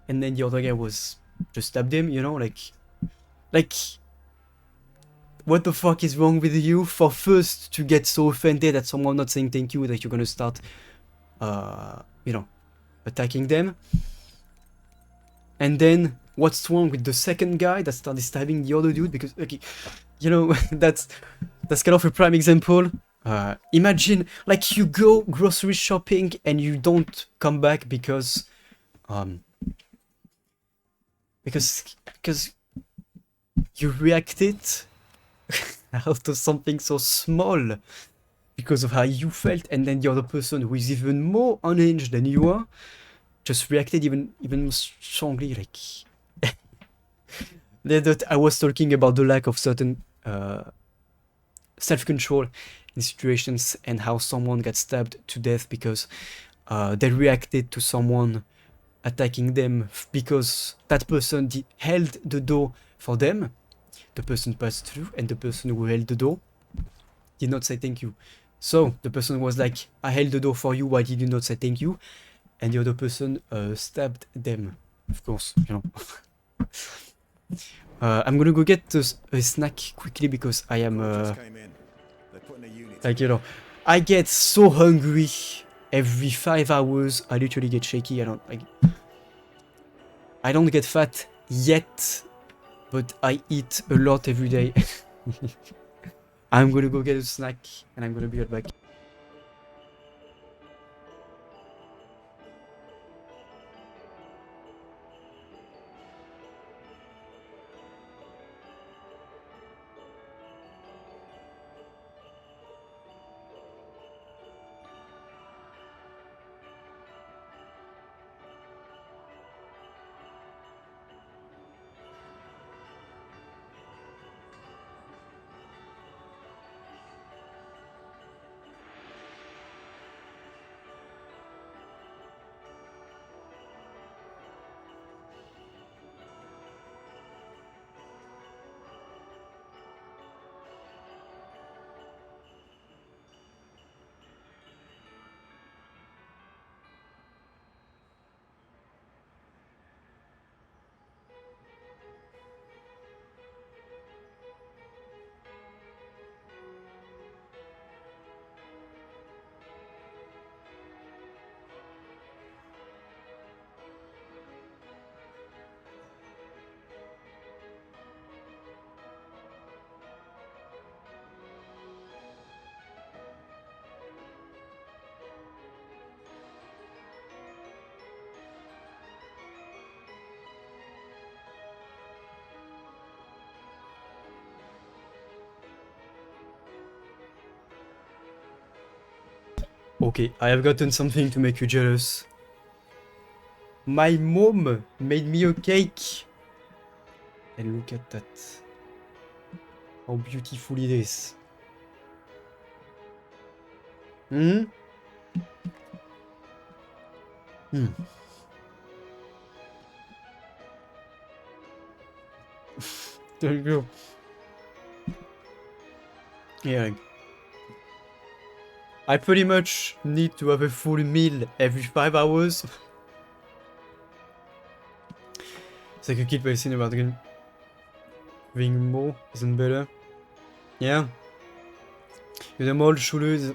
And then the other guy was just stabbed him, you know, like, what the fuck is wrong with you for first to get so offended at someone not saying thank you that you're gonna start, you know, attacking them? And then what's wrong with the second guy that started stabbing the other dude? Because, okay, you know, that's kind of a prime example. Imagine, like, you go grocery shopping and you don't come back because you reacted out of something so small because of how you felt, and then the other person, who is even more unhinged than you are, just reacted even more strongly. Like, that I was talking about the lack of certain self-control in situations, and how someone got stabbed to death because they reacted to someone attacking them because that person held the door for them. the person passed through, and the person who held the door did not say thank you. So the person was like, I held the door for you, why did you not say thank you? And the other person stabbed them, of course, you know. I'm gonna go get a snack quickly because I am, like, you know, I get so hungry every 5 hours. I literally get shaky. I don't get fat yet, but I eat a lot every day. I'm gonna go get a snack and I'm gonna be right back. Okay, I have gotten something to make you jealous. My mom made me a cake. And look at that. How beautiful it is. Hmm? Hmm. There you go. Yeah. I pretty much need to have a full meal every 5 hours. It's like a kid by saying about having more isn't better. Yeah. The mall Schule is...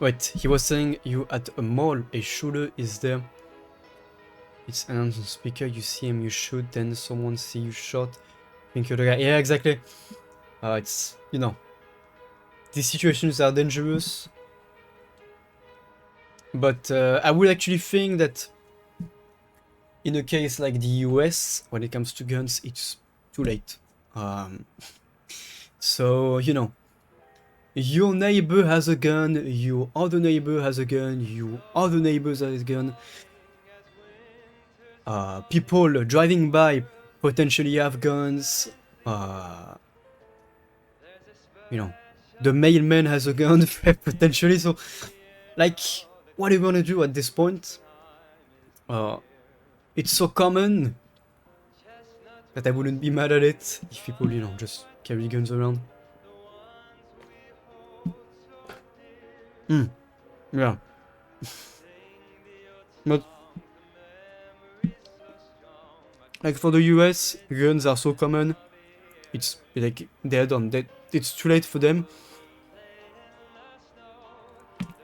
Wait, he was saying you at a mall, a Schule is there. It's announced on speaker, you see him, you shoot, then someone see you shot. Think you're the guy. Yeah, exactly. It's, you know, these situations are dangerous. But I would actually think that in a case like the US, when it comes to guns, it's too late. So, you know, your neighbor has a gun, your other neighbor has a gun, your other neighbors has a gun. People driving by potentially have guns. You know, the mailman has a gun potentially. So, like, what do you want to do at this point? It's so common that I wouldn't be mad at it if people, you know, just carry guns around. Yeah. But like for the US, guns are so common. It's like they're done. It's too late for them.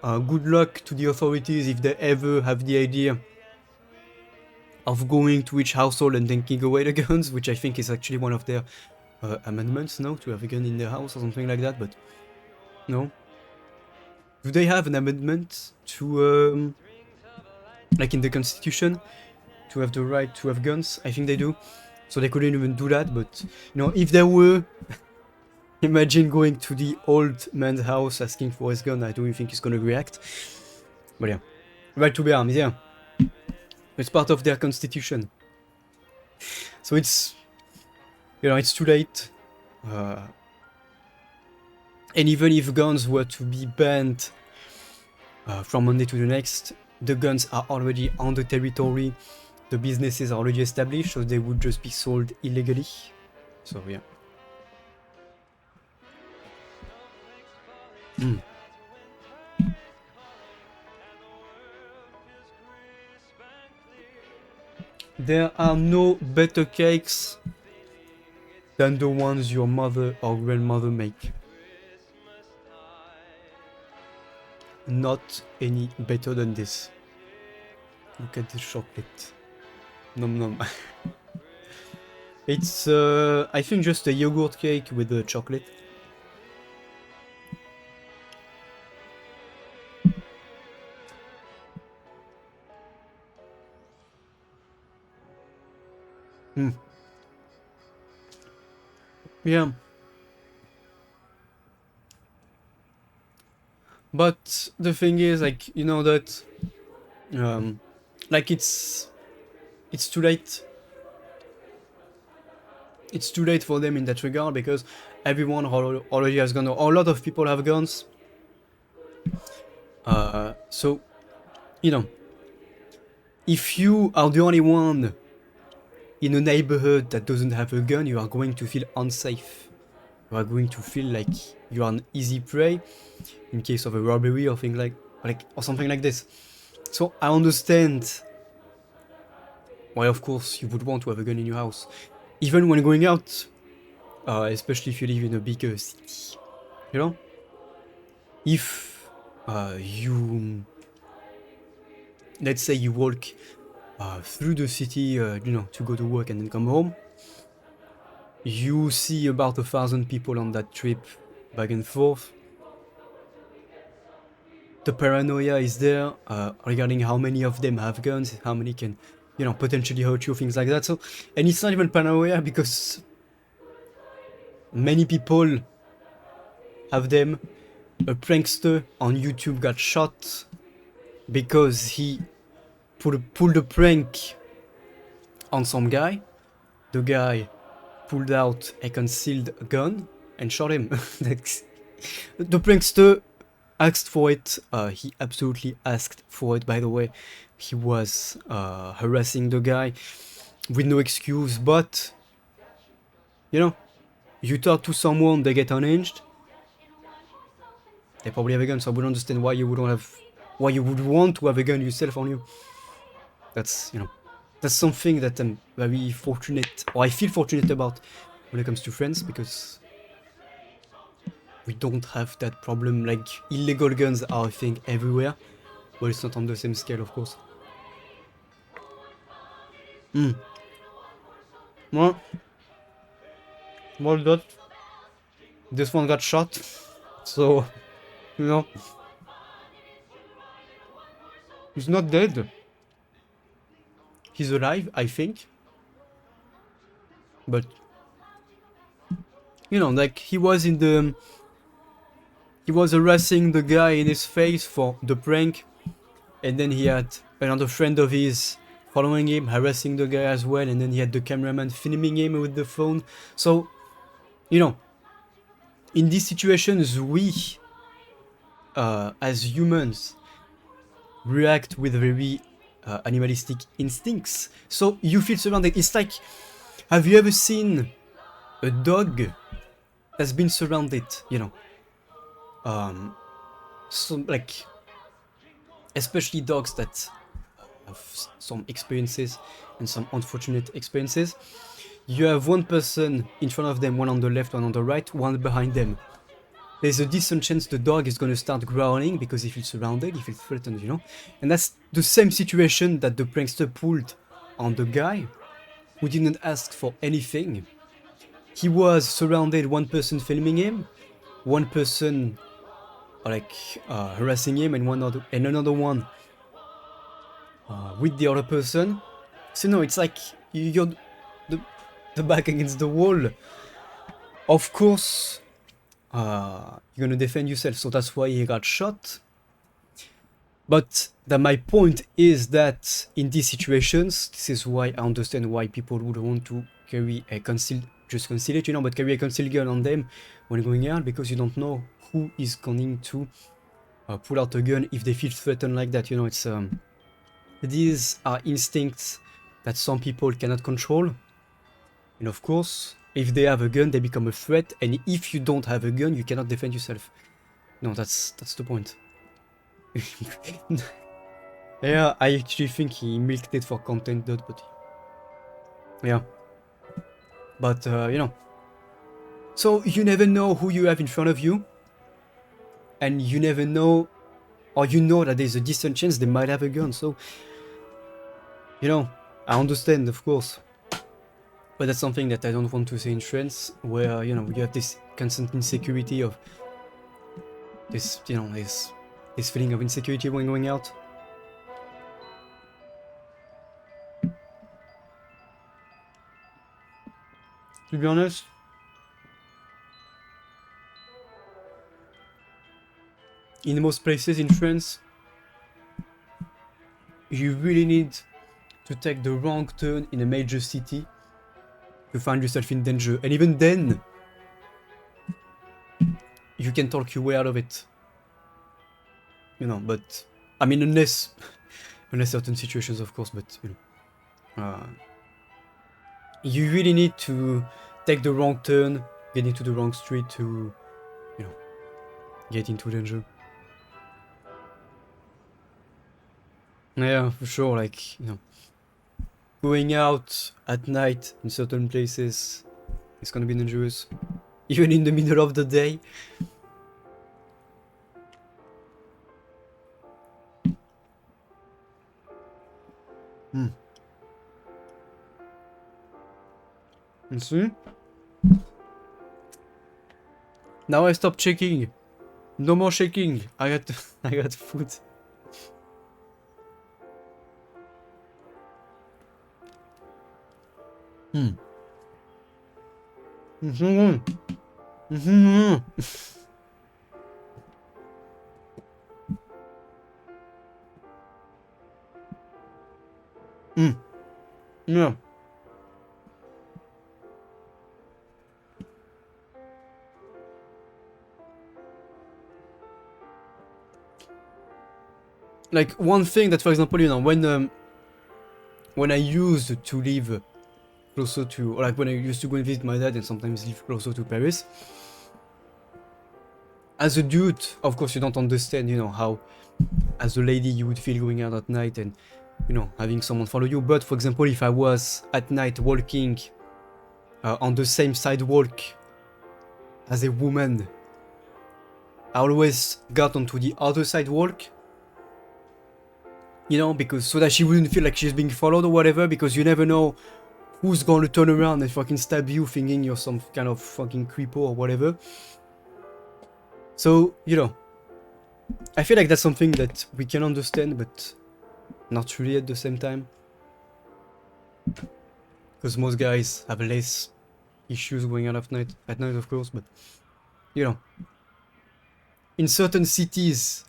Good luck to the authorities if they ever have the idea of going to each household and taking away the guns, which I think is actually one of their amendments now, to have a gun in their house or something like that, but no. Do they have an amendment to, like in the constitution, to have the right to have guns? I think they do. So they couldn't even do that, but, you know, if there were, imagine going to the old man's house asking for his gun, I don't think he's gonna react. But yeah, right to bear arms, yeah. It's part of their constitution. So it's, you know, it's too late. And even if guns were to be banned from Monday to the next, the guns are already on the territory. the businesses are already established, so they would just be sold illegally. So yeah. Mm. There are no better cakes than the ones your mother or grandmother make. Not any better than this. Look at this chocolate. Nom nom. It's, I think, just a yogurt cake with the chocolate. Mm. Yeah. But the thing is, like, you know that, like it's too late. It's too late for them in that regard because everyone already has guns. A lot of people have guns. So, you know, if you are the only one in a neighborhood that doesn't have a gun, you are going to feel unsafe. You are going to feel like you are an easy prey in case of a robbery or thing like or something like this. So I understand why, of course, you would want to have a gun in your house, even when going out, especially if you live in a bigger city. You know, if you, let's say, you walk through the city, you know, to go to work and then come home, you see about 1,000 people on that trip, back and forth. The paranoia is there regarding how many of them have guns, how many can, you know, potentially hurt you, things like that. So, and it's not even paranoia because many people have them. A prankster on YouTube got shot because he pulled a prank on some guy. The guy pulled out a concealed gun and shot him. The prankster asked for it. He absolutely asked for it, by the way. He was harassing the guy with no excuse, but, you know, you talk to someone, they get unhinged. They probably have a gun, so I would understand why you would want to have a gun yourself on you. That's, you know, that's something that I'm very fortunate, or I feel fortunate about when it comes to friends, because we don't have that problem. Like, illegal guns are, I think, everywhere, but it's not on the same scale, of course. Well, that this one got shot, so, you know, he's not dead. He's alive, I think, but, you know, like, he was harassing the guy in his face for the prank, and then he had another friend of his following him, harassing the guy as well, and then he had the cameraman filming him with the phone. So, you know, in these situations, we, as humans, react with very animalistic instincts. So you feel surrounded. It's like, have you ever seen a dog that's been surrounded, you know? So, like, especially dogs that have some experiences and some unfortunate experiences. You have one person in front of them, one on the left, one on the right, one behind them. There's a decent chance the dog is gonna start growling because he feels surrounded, he feels threatened, you know? And that's the same situation that the prankster pulled on the guy who didn't ask for anything. He was surrounded, one person filming him, one person like harassing him, and another one with the other person. So no, it's like you're the back against the wall. Of course, you're gonna defend yourself, so that's why he got shot. But my point is that in these situations, this is why I understand why people would want to carry a concealed it, you know, but carry a concealed gun on them when going out, because you don't know who is going to pull out a gun if they feel threatened like that, you know. It's these are instincts that some people cannot control. And of course, if they have a gun, they become a threat. And if you don't have a gun, you cannot defend yourself. No, that's the point. Yeah, I actually think he milked it for content, but yeah. But you know, so you never know who you have in front of you, and you never know, or you know that there's a decent chance they might have a gun. So you know, I understand, of course, but that's something that I don't want to say in trends, where you know you have this constant insecurity of this, you know, this feeling of insecurity when going out. To be honest, in most places in France, you really need to take the wrong turn in a major city to find yourself in danger. And even then, you can talk your way out of it. You know, but I mean, unless certain situations, of course, but you know, you really need to take the wrong turn, get into the wrong street to, you know, get into danger. Yeah, for sure, like, you know, going out at night in certain places is gonna be dangerous. Even in the middle of the day. You see? Now I stop checking. No more shaking. I got I got food. Hmm. Mm-hmm. Mm-hmm. Mm. Yeah. Like one thing that, for example, you know, when I used to live closer to, or like when I used to go and visit my dad and sometimes live closer to Paris, as a dude, of course, you don't understand, you know, how as a lady you would feel going out at night and, you know, having someone follow you. But for example, if I was at night walking on the same sidewalk as a woman, I always got onto the other sidewalk, you know, because so that she wouldn't feel like she's being followed or whatever, because you never know who's gonna turn around and fucking stab you thinking you're some kind of fucking creeper or whatever. So, you know, I feel like that's something that we can understand, but not really at the same time. Because most guys have less issues going out at night, of course, but, you know, in certain cities,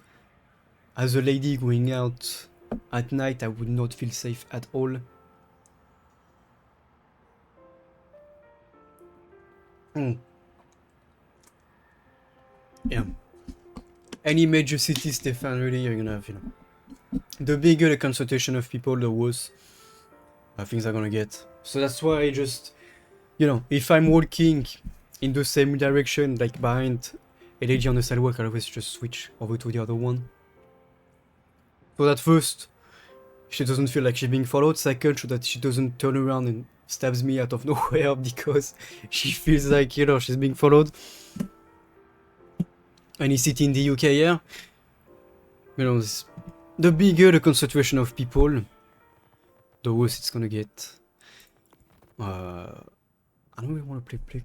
as a lady going out at night, I would not feel safe at all. Yeah. Any major city, Stefan, really, you're gonna have, you know, the bigger the concentration of people, the worse things are gonna get. So that's why I just, you know, if I'm walking in the same direction, like behind a lady on the sidewalk, I always just switch over to the other one. So that first, she doesn't feel like she's being followed. Second, so that she doesn't turn around and stabs me out of nowhere because she feels like, you know, she's being followed. Any city in the UK, yeah? You know, the bigger the concentration of people, the worse it's gonna get. I don't really want to play.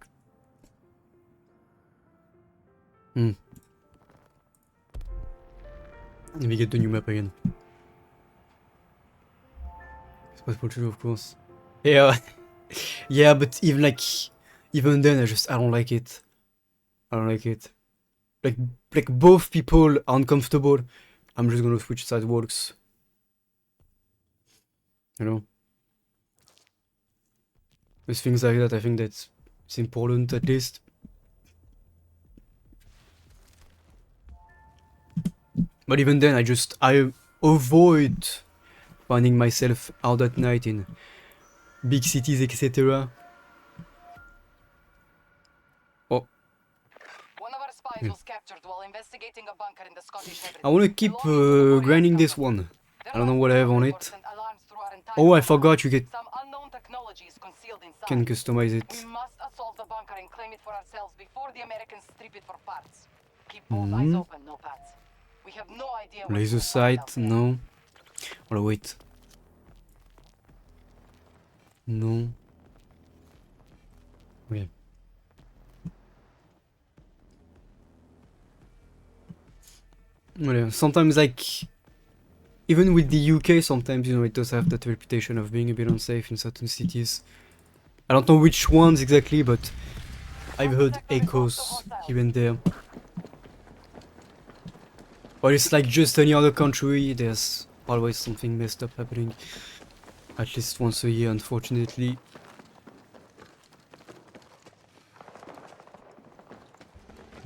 Let me get the new map again. It's possible to do, of course. Yeah, yeah, but even then, I don't like it. I don't like it. Like both people are uncomfortable. I'm just gonna switch sidewalks. You know, with things like that, I think that's it's important at least. But even then, I avoid finding myself out at night in big cities, etc. Oh, One of our spies yeah. was captured while investigating a bunker in the Scottish Hebrides. I wanna keep belonging to the Boreas grinding this Company. one. Their I don't know last what I have on report it. sent alarms through our entire Oh, I command. forgot you Some unknown technology is concealed inside. can customize We it. must assault the bunker and claim it for ourselves before the Americans strip it for parts. Keep both eyes open, nopads. We have no idea what Laser we'll find out sight, there. no. Oh wait. No. Okay. Well, sometimes like even with the UK, sometimes it does have that reputation of being a bit unsafe in certain cities. I don't know which ones exactly, but I've heard echoes here and there. But it's like just any other country, there's always something messed up happening. At least once a year, unfortunately.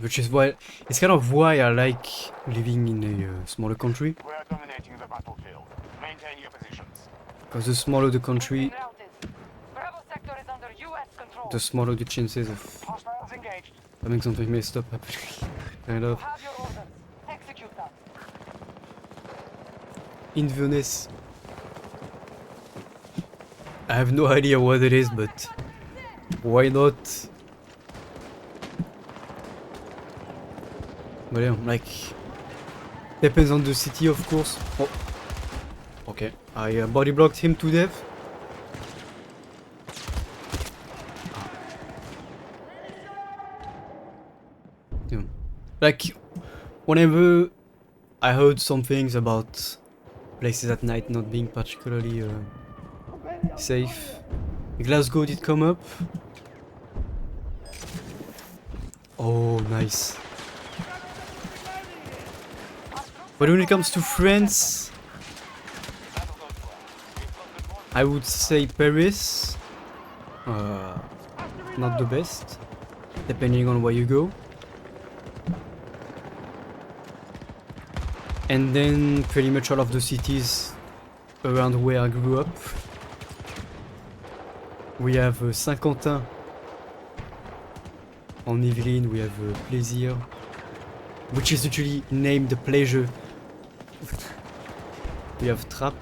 Which is why, it's kind of why I like living in a smaller country. We are dominating the battlefield. Maintain your positions. Because the smaller the country, Bravo sector is under US control. the smaller the chances of Hostiles engaged. having something messed up happening. Kind You of. have your orders. Execute them. Inverness. I have no idea what it is, but why not? But yeah, like, depends on the city, of course. Oh, okay. I body blocked him to death. Yeah. Like, whenever I heard some things about places at night not being particularly safe, Glasgow did come up. Oh, nice. But when it comes to France, I would say Paris. Not the best, depending on where you go. And then pretty much all of the cities around where I grew up. We have Saint-Quentin en Yvelines, we have Plaisir, which is literally named Pleasure. We have Trappes,